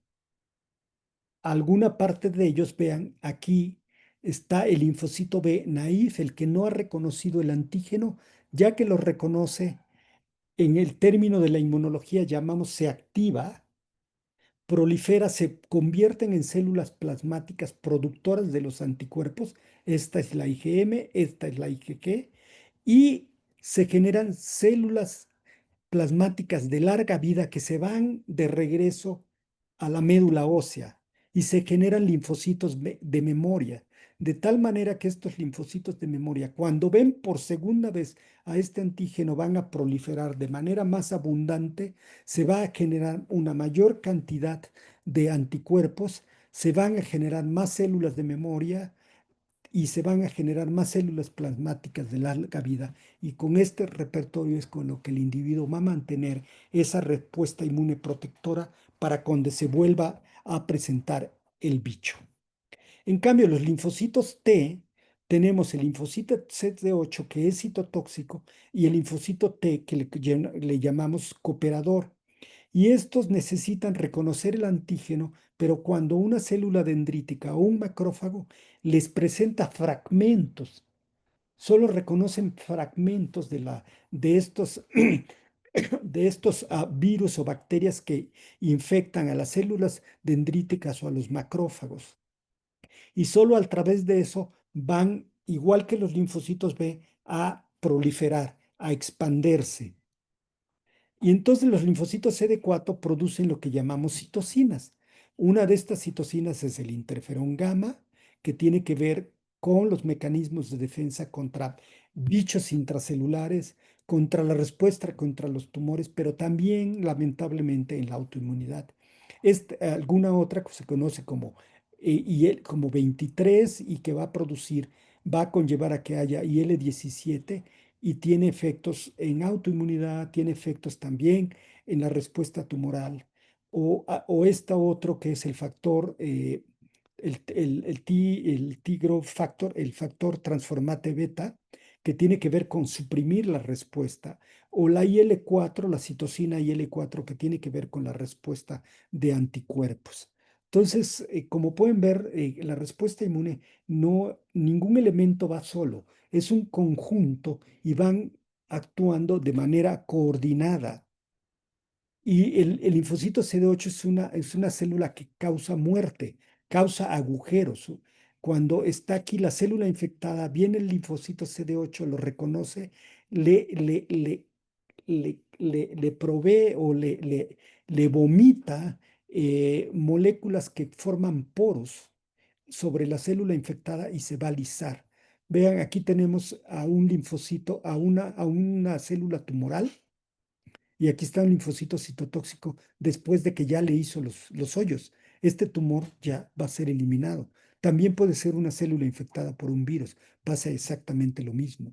alguna parte de ellos, vean, aquí está el linfocito B naif, el que no ha reconocido el antígeno, ya que lo reconoce en el término de la inmunología llamamos se activa, prolifera, se convierten en células plasmáticas productoras de los anticuerpos. Esta es la IgM, esta es la IgG, y se generan células plasmáticas de larga vida que se van de regreso a la médula ósea y se generan linfocitos de memoria, de tal manera que estos linfocitos de memoria, cuando ven por segunda vez a este antígeno, van a proliferar de manera más abundante, se va a generar una mayor cantidad de anticuerpos, se van a generar más células de memoria, y se van a generar más células plasmáticas de larga vida. Y con este repertorio es con lo que el individuo va a mantener esa respuesta inmune protectora para cuando se vuelva a presentar el bicho. En cambio, los linfocitos T, tenemos el linfocito CD8 que es citotóxico y el linfocito T que le llamamos cooperador. Y estos necesitan reconocer el antígeno, pero cuando una célula dendrítica o un macrófago les presenta fragmentos, solo reconocen fragmentos de estos, de estos virus o bacterias que infectan a las células dendríticas o a los macrófagos. Y solo a través de eso van, igual que los linfocitos B, a proliferar, a expandirse. Y entonces los linfocitos CD4 producen lo que llamamos citocinas. Una de estas citocinas es el interferón gamma, que tiene que ver con los mecanismos de defensa contra bichos intracelulares, contra la respuesta contra los tumores, pero también, lamentablemente, en la autoinmunidad. Alguna otra que se conoce como, como 23 y que va a producir, va a conllevar a que haya IL-17 y tiene efectos en autoinmunidad, tiene efectos también en la respuesta tumoral. O esta otro que es el factor, el T growth factor, el factor transformate beta, que tiene que ver con suprimir la respuesta. O la IL-4, la citocina IL-4, que tiene que ver con la respuesta de anticuerpos. Entonces, como pueden ver, la respuesta inmune, no, ningún elemento va solo, es un conjunto y van actuando de manera coordinada. Y el linfocito CD8 es una célula que causa muerte, causa agujeros. Cuando está aquí la célula infectada, viene el linfocito CD8, lo reconoce, le, le, le, le provee o le vomita moléculas que forman poros sobre la célula infectada y se va a lisar. Vean, aquí tenemos a un linfocito, a una célula tumoral y aquí está un linfocito citotóxico después de que ya le hizo los hoyos. Este tumor ya va a ser eliminado. También puede ser una célula infectada por un virus. Pasa exactamente lo mismo.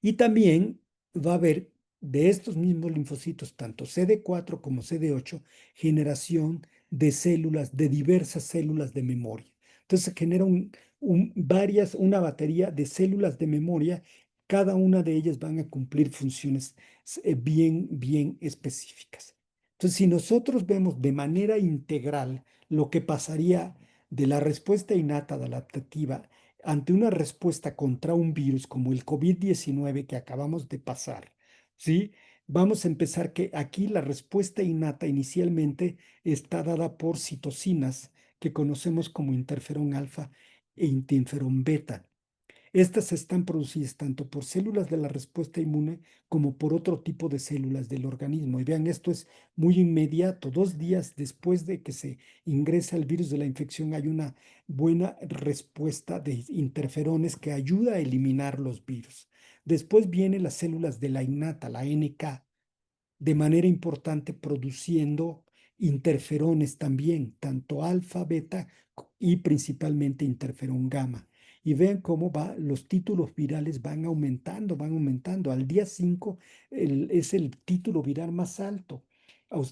Y también va a haber de estos mismos linfocitos, tanto CD4 como CD8, generación de células, de diversas células de memoria. Entonces se genera una batería de células de memoria, cada una de ellas van a cumplir funciones bien específicas. Entonces, si nosotros vemos de manera integral lo que pasaría de la respuesta innata adaptativa ante una respuesta contra un virus como el COVID-19 que acabamos de pasar, ¿sí? Vamos a empezar que aquí la respuesta innata inicialmente está dada por citocinas que conocemos como interferón alfa e interferón beta. Estas están producidas tanto por células de la respuesta inmune como por otro tipo de células del organismo. Y vean, esto es muy inmediato. 2 días después de que se ingresa el virus de la infección, hay una buena respuesta de interferones que ayuda a eliminar los virus. Después vienen las células de la innata, la NK, de manera importante produciendo interferones también, tanto alfa, beta y principalmente interferón gamma. y vean cómo va, los títulos virales van aumentando, van aumentando. Al día 5 es el título viral más alto.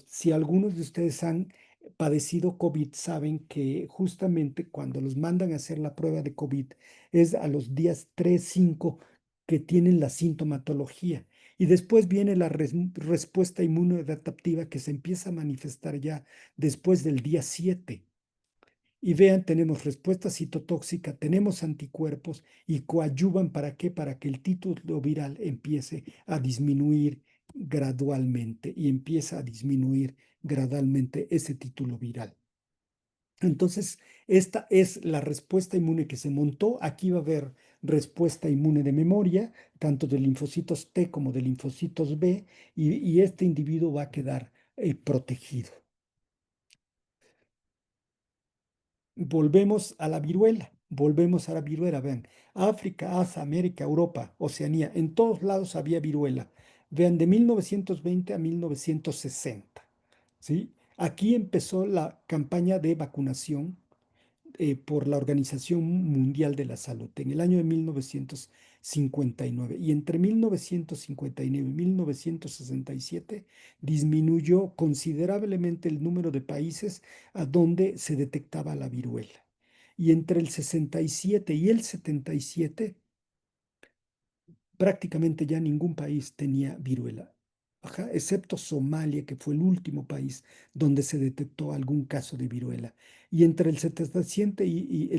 Si algunos de ustedes han padecido COVID, saben que justamente cuando los mandan a hacer la prueba de COVID es a los días 3 5 que tienen la sintomatología. Y después viene la respuesta inmunoadaptativa que se empieza a manifestar ya después del día 7. Y vean, tenemos respuesta citotóxica, tenemos anticuerpos y coadyuvan para qué? Para que el título viral empiece a disminuir gradualmente y empieza a disminuir gradualmente ese título viral. Entonces, esta es la respuesta inmune que se montó. Aquí va a haber respuesta inmune de memoria, tanto de linfocitos T como de linfocitos B, y este individuo va a quedar protegido. Volvemos a la viruela, volvemos a la viruela, vean, África, Asia, América, Europa, Oceanía, en todos lados había viruela. Vean, de 1920 a 1960, ¿sí? Aquí empezó la campaña de vacunación por la Organización Mundial de la Salud en el año de 1959. Y entre 1959 y 1967 disminuyó considerablemente el número de países a donde se detectaba la viruela. Y entre el 67 y el 77 prácticamente ya ningún país tenía viruela. Ajá, excepto Somalia, que fue el último país donde se detectó algún caso de viruela. Y entre el 77 y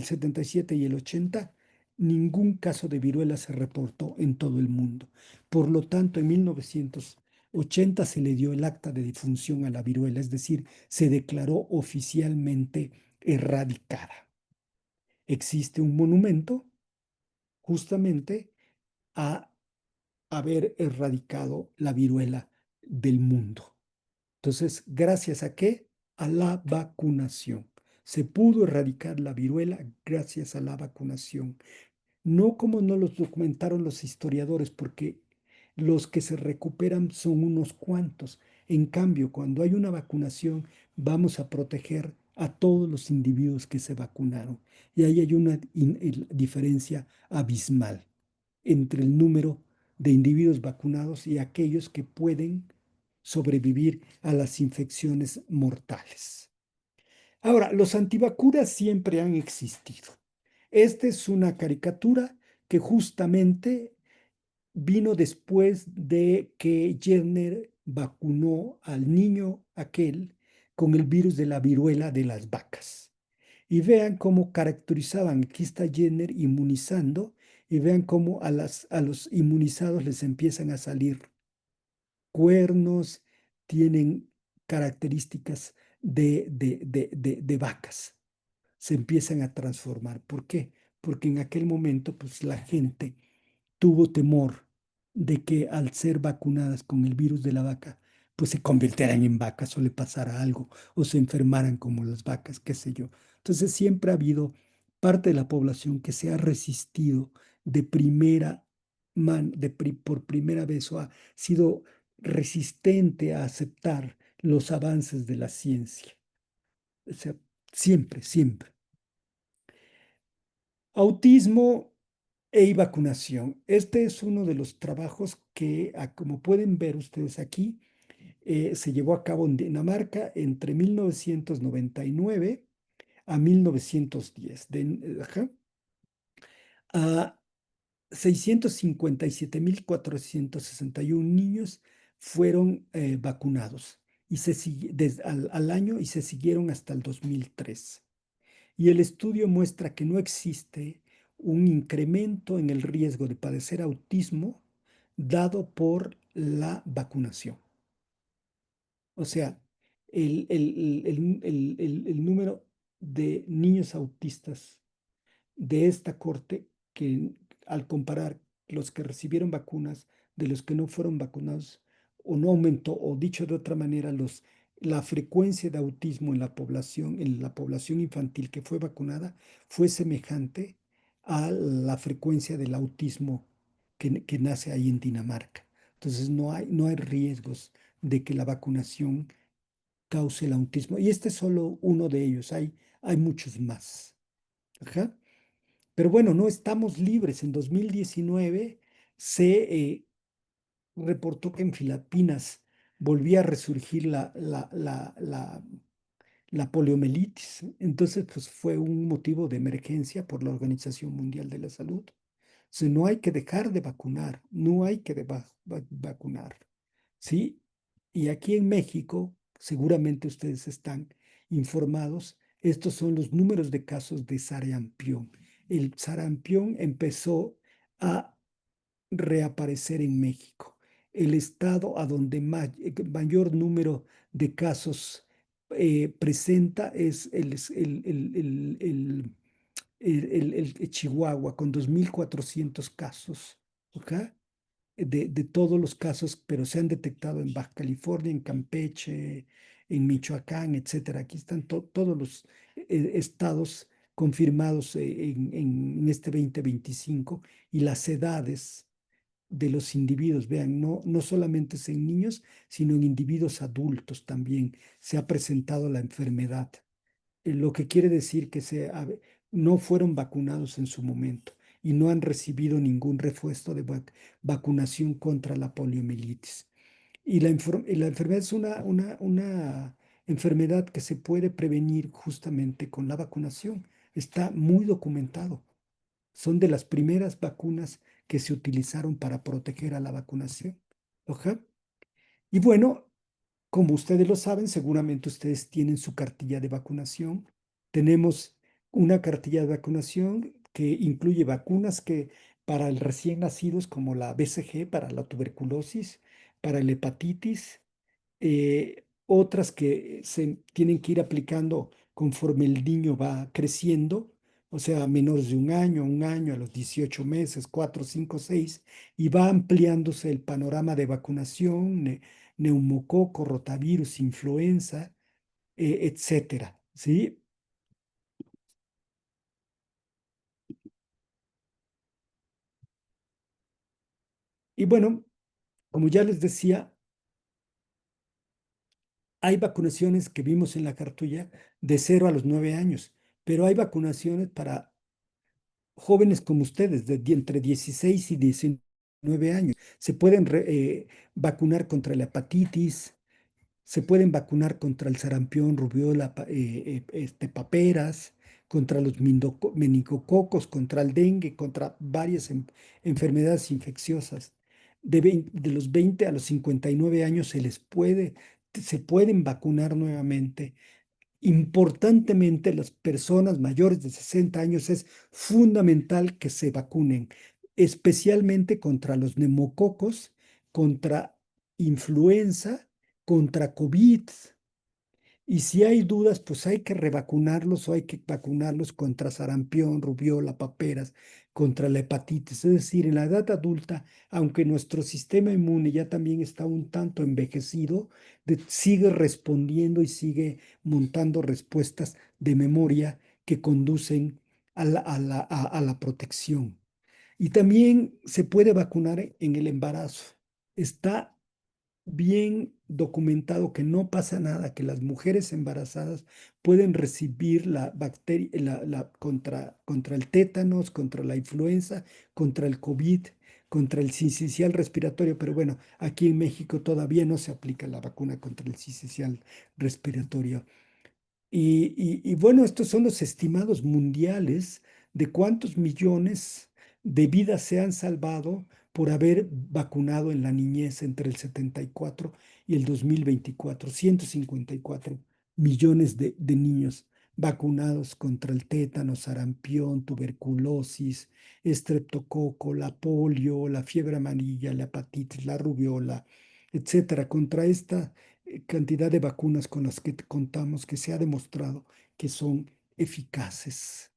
el 80, ningún caso de viruela se reportó en todo el mundo. Por lo tanto, en 1980 se le dio el acta de defunción a la viruela, es decir, se declaró oficialmente erradicada. Existe un monumento justamente a haber erradicado la viruela del mundo. Entonces, ¿gracias a qué? A la vacunación. Se pudo erradicar la viruela gracias a la vacunación. No como no los documentaron los historiadores, porque los que se recuperan son unos cuantos. En cambio, cuando hay una vacunación, vamos a proteger a todos los individuos que se vacunaron. Y ahí hay una diferencia abismal entre el número de individuos vacunados y aquellos que pueden sobrevivir a las infecciones mortales. Ahora, los antivacunas siempre han existido. Esta es una caricatura que justamente vino después de que Jenner vacunó al niño aquel con el virus de la viruela de las vacas. Y vean cómo caracterizaban, aquí está Jenner inmunizando, y vean cómo a los inmunizados les empiezan a salir cuernos, tienen características de vacas, se empiezan a transformar. ¿Por qué? Porque en aquel momento, pues la gente tuvo temor de que al ser vacunadas con el virus de la vaca, pues se convirtieran en vacas o le pasara algo o se enfermaran como las vacas, qué sé yo. Entonces siempre ha habido parte de la población que se ha resistido de primera mano, por primera vez o ha sido resistente a aceptar los avances de la ciencia. O sea, siempre, siempre. Autismo e vacunación. Este es uno de los trabajos que, como pueden ver ustedes aquí, se llevó a cabo en Dinamarca entre 1999 a 1910. Ajá, a 657.461 niños fueron vacunados y desde al año y se siguieron hasta el 2003. Y el estudio muestra que no existe un incremento en el riesgo de padecer autismo dado por la vacunación. O sea, el número de niños autistas de esta corte, que al comparar los que recibieron vacunas de los que no fueron vacunados, o no aumentó, o dicho de otra manera, la frecuencia de autismo en la población infantil que fue vacunada, fue semejante a la frecuencia del autismo que nace ahí en Dinamarca. Entonces no hay riesgos de que la vacunación cause el autismo. Y este es solo uno de ellos, hay muchos más. Ajá. Pero bueno, no estamos libres. En 2019 se reportó que en Filipinas volvía a resurgir la poliomielitis. Entonces, pues fue un motivo de emergencia por la Organización Mundial de la Salud. O sea, no hay que dejar de vacunar, no hay que vacunar, ¿sí? Y aquí en México, seguramente ustedes están informados, estos son los números de casos de sarampión. El sarampión empezó a reaparecer en México. El estado a donde mayor número de casos presenta es el Chihuahua, con 2.400 casos, ¿ok? De todos los casos, pero se han detectado en Baja California, en Campeche, en Michoacán, etcétera. Aquí están todos los estados confirmados en este 2025 y las edades de los individuos. Vean, no solamente es en niños, sino en individuos adultos también se ha presentado la enfermedad, lo que quiere decir que no fueron vacunados en su momento y no han recibido ningún refuerzo de vacunación contra la poliomielitis. Y la enfermedad es una enfermedad que se puede prevenir justamente con la vacunación. Está muy documentado. Son de las primeras vacunas que se utilizaron para proteger a la vacunación. Ajá. Y bueno, como ustedes lo saben, seguramente ustedes tienen su cartilla de vacunación. Tenemos una cartilla de vacunación que incluye vacunas que para el recién nacidos como la BCG, para la tuberculosis, para la hepatitis, otras que se tienen que ir aplicando conforme el niño va creciendo, o sea, a menores de un año, a los 18 meses, 4, 5, 6, y va ampliándose el panorama de vacunación, neumococo, rotavirus, influenza, etcétera, ¿sí? Y bueno, como ya les decía, hay vacunaciones que vimos en la cartulla de 0 a los 9 años, pero hay vacunaciones para jóvenes como ustedes, entre 16 y 19 años. Se pueden vacunar contra la hepatitis, se pueden vacunar contra el sarampión, rubiola, paperas, contra los meningococos, contra el dengue, contra varias enfermedades infecciosas. De los 20 a los 59 años se pueden vacunar nuevamente. Importantemente, las personas mayores de 60 años es fundamental que se vacunen, especialmente contra los neumococos, contra influenza, contra COVID. Y si hay dudas, pues hay que revacunarlos o hay que vacunarlos contra sarampión, rubiola, paperas, contra la hepatitis. Es decir, en la edad adulta, aunque nuestro sistema inmune ya también está un tanto envejecido, sigue respondiendo y sigue montando respuestas de memoria que conducen a la protección. Y también se puede vacunar en el embarazo. Está bien documentado que no pasa nada, que las mujeres embarazadas pueden recibir la bacteria, contra el tétanos, contra la influenza, contra el COVID, contra el sincicial respiratorio, pero bueno, aquí en México todavía no se aplica la vacuna contra el sincicial respiratorio. Y bueno, estos son los estimados mundiales de cuántos millones de vidas se han salvado por haber vacunado en la niñez entre el 74 y el 2024. 154 millones de niños vacunados contra el tétano, sarampión, tuberculosis, estreptococo, la polio, la fiebre amarilla, la hepatitis, la rubiola, etcétera. Contra esta cantidad de vacunas con las que contamos que se ha demostrado que son eficaces.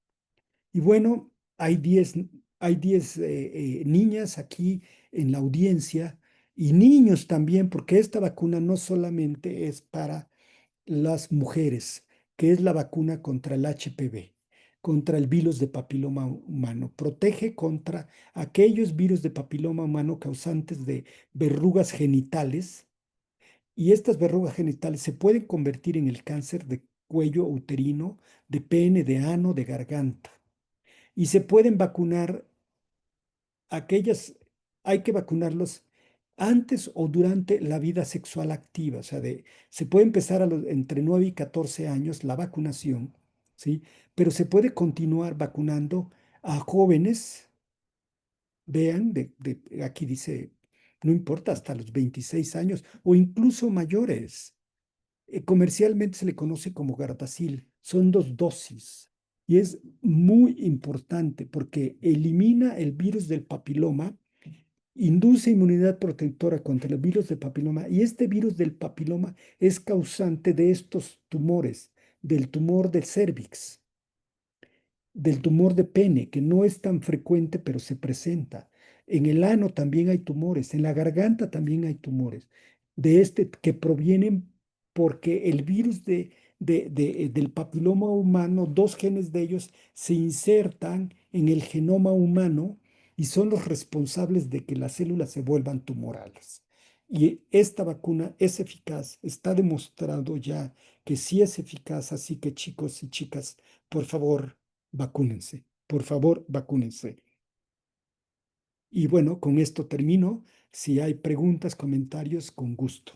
Y bueno, hay diez niñas aquí en la audiencia y niños también, porque esta vacuna no solamente es para las mujeres, que es la vacuna contra el HPV, contra el virus de papiloma humano. Protege contra aquellos virus de papiloma humano causantes de verrugas genitales, y estas verrugas genitales se pueden convertir en el cáncer de cuello uterino, de pene, de ano, de garganta. y se pueden vacunar aquellas, hay que vacunarlos antes o durante la vida sexual activa, o sea, se puede empezar entre 9 y 14 años la vacunación, ¿sí? Pero se puede continuar vacunando a jóvenes, vean, aquí dice, no importa, hasta los 26 años o incluso mayores. Comercialmente se le conoce como Gardasil. Son 2 dosis y es muy importante porque elimina el virus del papiloma, induce inmunidad protectora contra el virus del papiloma y este virus del papiloma es causante de estos tumores, del tumor del cérvix, del tumor de pene, que no es tan frecuente, pero se presenta. En el ano también hay tumores, en la garganta también hay tumores, de este que provienen porque el virus del papiloma humano, 2 genes de ellos se insertan en el genoma humano y son los responsables de que las células se vuelvan tumorales. Y esta vacuna es eficaz, está demostrado ya que sí es eficaz, así que chicos y chicas, por favor, vacúnense. Por favor, vacúnense. Y bueno, con esto termino. Si hay preguntas, comentarios, con gusto.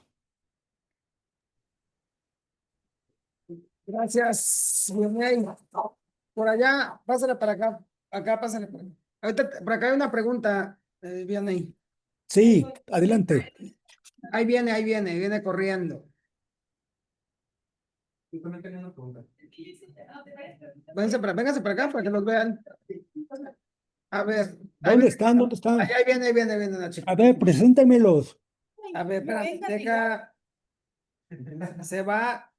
Gracias, Vianey. Por allá, pásale para acá. Acá, pásale por acá. Ahorita, por acá hay una pregunta, Vianey. Sí, adelante. Ahí viene corriendo. Vénganse para acá para que los vean. A ver, ¿Dónde están? ¿Dónde están? ahí viene, Nacho. A ver, preséntemelos. A ver, espérate,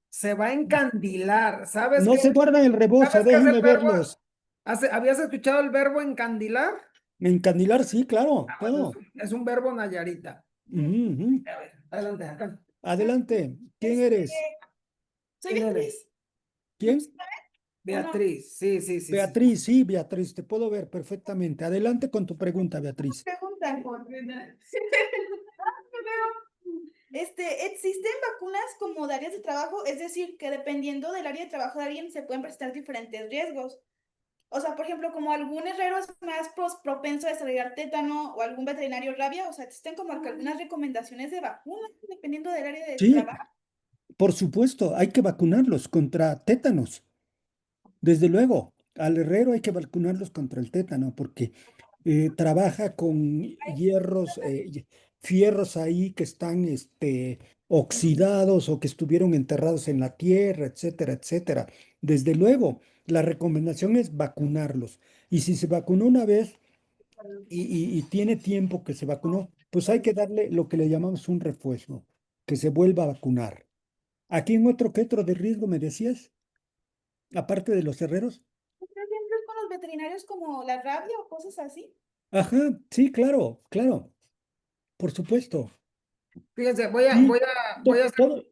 se va a encandilar. ¿Sabes No qué? se guardan el rebozo, ¿Sabes qué es el déjenme verbo? verlos. ¿Habías escuchado el verbo encandilar? Encandilar, sí, claro, Bueno, claro. es un verbo nayarita. Ujú, ujú. A ver, adelante, acá. Adelante. ¿Quién eres? Soy Beatriz. ¿Quién? Beatriz, sí, sí, sí, sí. Beatriz, sí, Beatriz, te puedo ver perfectamente. Adelante con tu pregunta, Beatriz. Pregunta. ¿Existen vacunas como de áreas de trabajo? Es decir, que dependiendo del área de trabajo de alguien se pueden presentar diferentes riesgos. O sea, por ejemplo, como algún herrero es más propenso a desarrollar tétano o algún veterinario rabia. O sea, existen como que algunas recomendaciones de vacunas dependiendo del área de Sí, trabajo. por supuesto, hay que vacunarlos contra tétanos. Desde luego, al herrero hay que vacunarlos contra el tétano porque trabaja con hierros, fierros ahí que están oxidados o que estuvieron enterrados en la tierra, etcétera, etcétera. Desde luego, la recomendación es vacunarlos. Y si se vacunó una vez y tiene tiempo que se vacunó, pues hay que darle lo que le llamamos un refuerzo, que se vuelva a vacunar. ¿Aquí en otro que otro de riesgo me decías? Aparte de los herreros. Por ejemplo, con los veterinarios como la rabia o cosas así. Ajá, sí, claro, claro, por supuesto. Fíjense, voy a, Sí, voy a, voy a hacer, todo.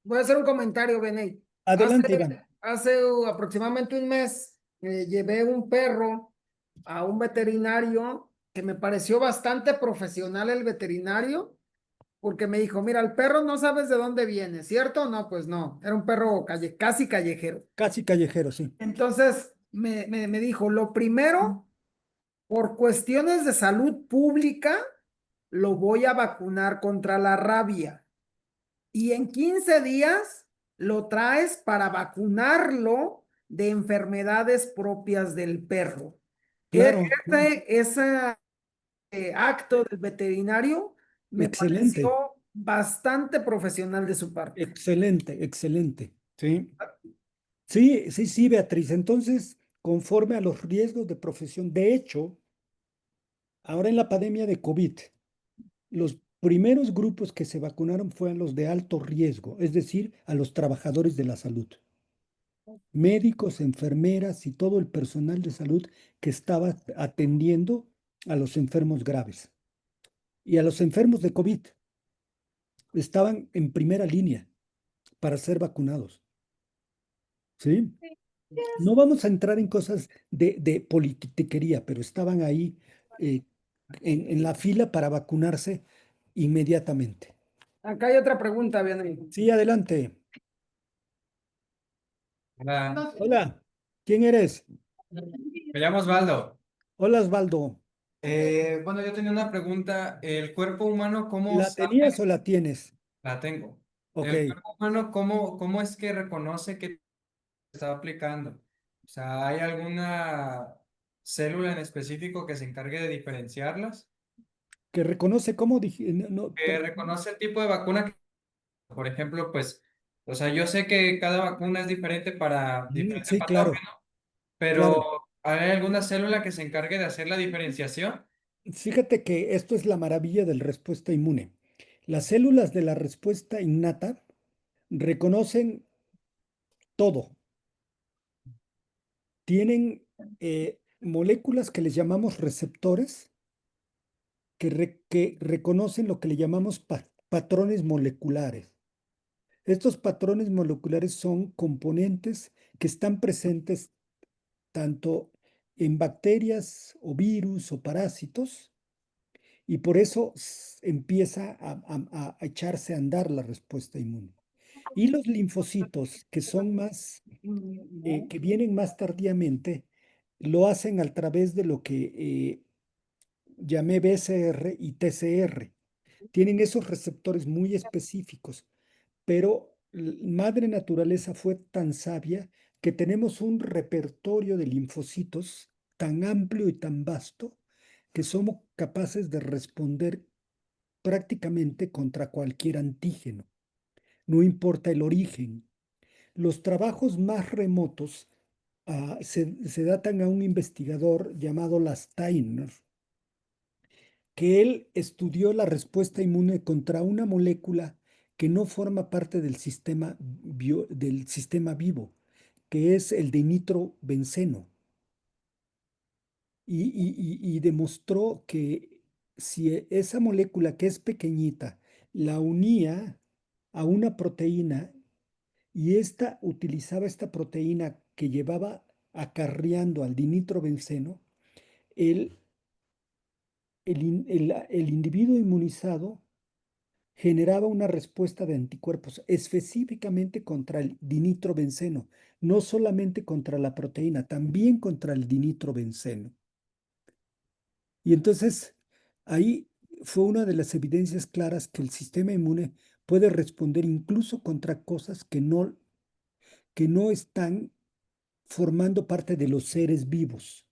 voy a hacer un comentario, Beney. Hace, Adelante, Iván. hace aproximadamente un mes llevé un perro a un veterinario que me pareció bastante profesional el veterinario, porque me dijo, mira, el perro no sabes de dónde viene, ¿cierto? No, pues no, era un perro casi callejero. Casi callejero, sí. Entonces me dijo, lo primero, por cuestiones de salud pública, lo voy a vacunar contra la rabia. Y en 15 días lo traes para vacunarlo de enfermedades propias del perro. Claro, Ese acto del veterinario me excelente, pareció bastante profesional de su parte. excelente, excelente. Sí, sí, sí, sí, Beatriz. Entonces, conforme a los riesgos de profesión, de hecho, ahora en la pandemia de COVID, los primeros grupos que se vacunaron fueron los de alto riesgo, es decir, a los trabajadores de la salud, médicos, enfermeras y todo el personal de salud que estaba atendiendo a los enfermos graves y a los enfermos de COVID. Estaban en primera línea para ser vacunados. ¿Sí? No vamos a entrar en cosas de politiquería, pero estaban ahí eh, en la fila para vacunarse inmediatamente. Acá hay otra pregunta, bien. Sí, adelante. Hola. Hola, ¿quién eres? Me llamo Osvaldo. Hola Osvaldo, Bueno, yo tenía una pregunta. ¿El cuerpo humano cómo ¿la tenías sabe? o la tienes? La tengo. Ok, ¿El cuerpo humano cómo es que reconoce que está aplicando? O sea, ¿hay alguna célula en específico que se encargue de diferenciarlas? que reconoce cómo dije, Que reconoce el tipo de vacuna que, por ejemplo, pues, o sea, yo sé que cada vacuna es diferente para diferente sí, claro, patógeno, pero claro. ¿hay alguna célula que se encargue de hacer la diferenciación? Fíjate que esto es la maravilla de la respuesta inmune. Las células de la respuesta innata reconocen todo. Tienen moléculas que les llamamos receptores que reconocen lo que le llamamos patrones moleculares. Estos patrones moleculares son componentes que están presentes tanto en bacterias o virus o parásitos y por eso empieza a echarse a andar la respuesta inmune. Y los linfocitos, que son más, que vienen más tardíamente, lo hacen a través de lo que llamé BCR y TCR. Tienen esos receptores muy específicos, pero madre naturaleza fue tan sabia que tenemos un repertorio de linfocitos tan amplio y tan vasto que somos capaces de responder prácticamente contra cualquier antígeno, no importa el origen. Los trabajos más remotos se datan a un investigador llamado Lasteiner, que él estudió la respuesta inmune contra una molécula que no forma parte del del sistema vivo, que es el de nitrobenceno, y demostró que si esa molécula que es pequeñita la unía a una proteína y esta utilizaba esta proteína que llevaba acarreando al dinitrobenceno, el, el individuo inmunizado generaba una respuesta de anticuerpos específicamente contra el dinitrobenceno, no solamente contra la proteína, también contra el dinitrobenceno. Y entonces ahí fue una de las evidencias claras que el sistema inmune puede responder incluso contra cosas que no están formando parte de los seres vivos.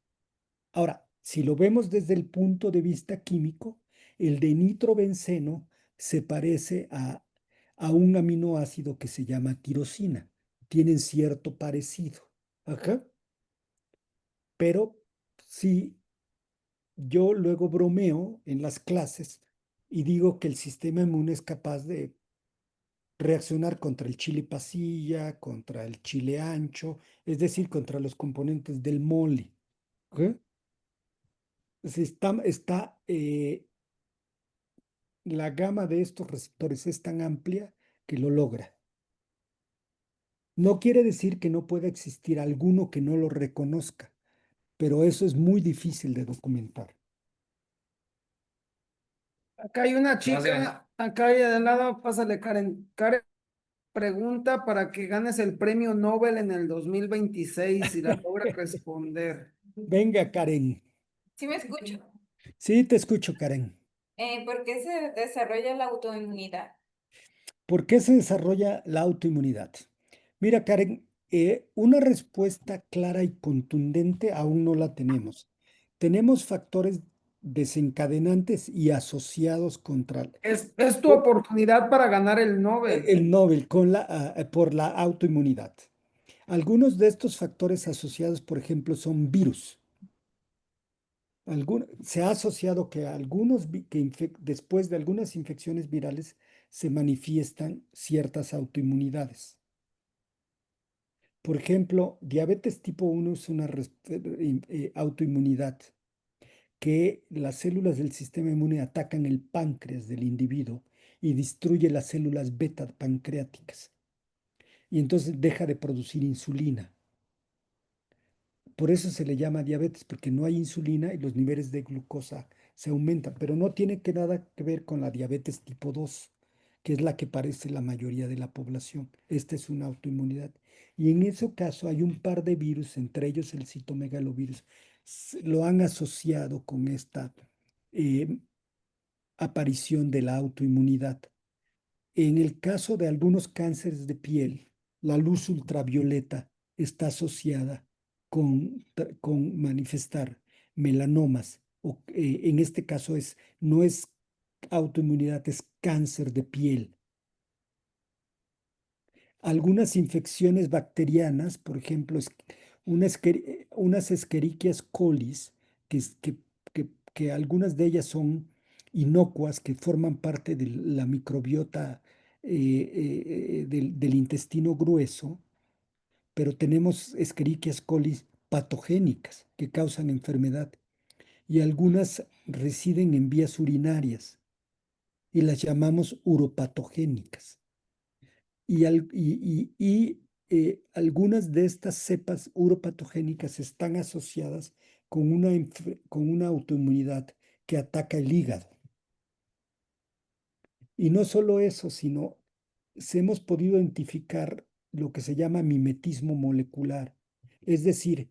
Ahora, si lo vemos desde el punto de vista químico, el de nitrobenceno se parece a un aminoácido que se llama tirosina. Tienen cierto parecido. Ajá. Pero sí, yo luego bromeo en las clases y digo que el sistema inmune es capaz de reaccionar contra el chile pasilla, contra el chile ancho, es decir, contra los componentes del mole. ¿Ok? La gama de estos receptores es tan amplia que lo logra. No quiere decir que no pueda existir alguno que no lo reconozca, pero eso es muy difícil de documentar. Acá hay una Gracias. chica, acá hay de lado, pásale Karen. Karen pregunta para que ganes el premio Nobel en el 2026 y la logra responder. Venga, Karen. Sí me escucho. Sí, te escucho, Karen. ¿Por qué se desarrolla la autoinmunidad? ¿Por qué se desarrolla la autoinmunidad? Mira, Karen, una respuesta clara y contundente aún no la tenemos. Tenemos factores desencadenantes y asociados contra Es tu oportunidad para ganar el Nobel. el Nobel por la autoinmunidad. Algunos de estos factores asociados, por ejemplo, son virus. Se ha asociado que después de algunas infecciones virales se manifiestan ciertas autoinmunidades. Por ejemplo, diabetes tipo 1 es una autoinmunidad que las células del sistema inmune atacan el páncreas del individuo y destruye las células beta pancreáticas. Y entonces deja de producir insulina. Por eso se le llama diabetes, porque no hay insulina y los niveles de glucosa se aumentan, pero no tiene nada que ver con la diabetes tipo 2, que es la que parece la mayoría de la población. Esta es una autoinmunidad. Y en ese caso hay un par de virus, entre ellos el citomegalovirus, lo han asociado con esta eh, aparición de la autoinmunidad. En el caso de algunos cánceres de piel, la luz ultravioleta está asociada con manifestar melanomas, o en este caso no es autoinmunidad, es cáncer de piel. Algunas infecciones bacterianas, por ejemplo, unas Escherichia colis, que algunas de ellas son inocuas, que forman parte de la microbiota del intestino grueso, pero tenemos Escherichia colis patogénicas que causan enfermedad y algunas residen en vías urinarias y las llamamos uropatogénicas. Algunas de estas cepas uropatogénicas están asociadas con una autoinmunidad que ataca el hígado. Y no solo eso, sino hemos podido identificar lo que se llama mimetismo molecular, es decir,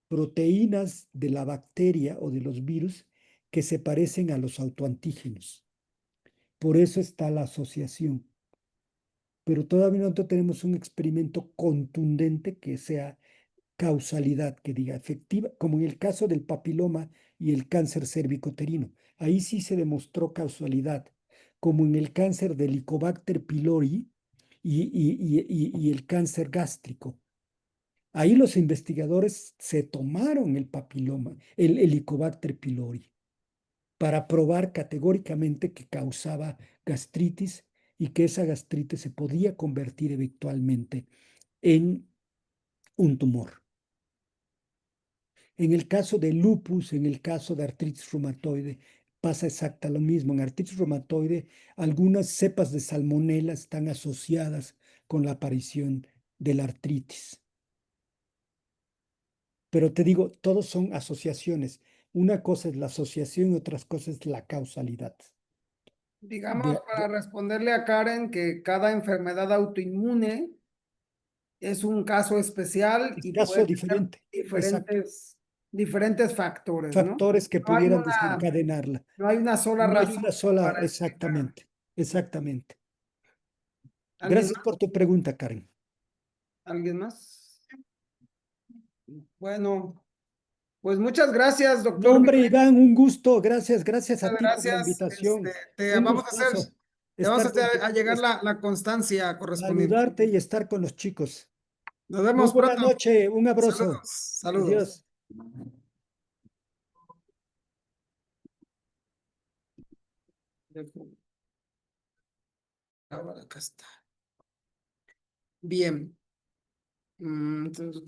proteínas de la bacteria o de los virus que se parecen a los autoantígenos. Por eso está la asociación. Pero todavía no tenemos un experimento contundente que sea causalidad, que diga efectiva, como en el caso del papiloma y el cáncer cervicoterino. Ahí sí se demostró causalidad, como en el cáncer del Helicobacter pylori y el cáncer gástrico. Ahí los investigadores se tomaron el papiloma, el Helicobacter pylori, para probar categóricamente que causaba gastritis y que esa gastritis se podía convertir eventualmente en un tumor. En el caso de lupus, en el caso de artritis reumatoide, pasa exacta lo mismo. En artritis reumatoide, algunas cepas de salmonela están asociadas con la aparición de la artritis. Pero te digo, todos son asociaciones. Una cosa es la asociación y otra cosa es la causalidad. Digamos, para responderle a Karen, que cada enfermedad autoinmune es un caso especial Es y caso puede tener diferente. Exacto. diferentes factores, ¿no? Factores que No hay pudieran desencadenarla. no hay una sola No hay razón una sola, para explicar. exactamente, exactamente. ¿Alguien Gracias más? por tu pregunta, Karen. ¿Alguien más? Bueno, pues muchas gracias, No, doctor. hombre, Iván, un gusto. Gracias a Muchas ti por la gracias. invitación. Te Un vamos a gustazo te vamos a estar hacer a contigo, llegar la constancia correspondiente. saludarte y estar con los chicos. Nos Muy vemos buena pronto. noche, un abrazo. Saludos, saludos. Adiós. Ahora acá está. Bien. Entonces,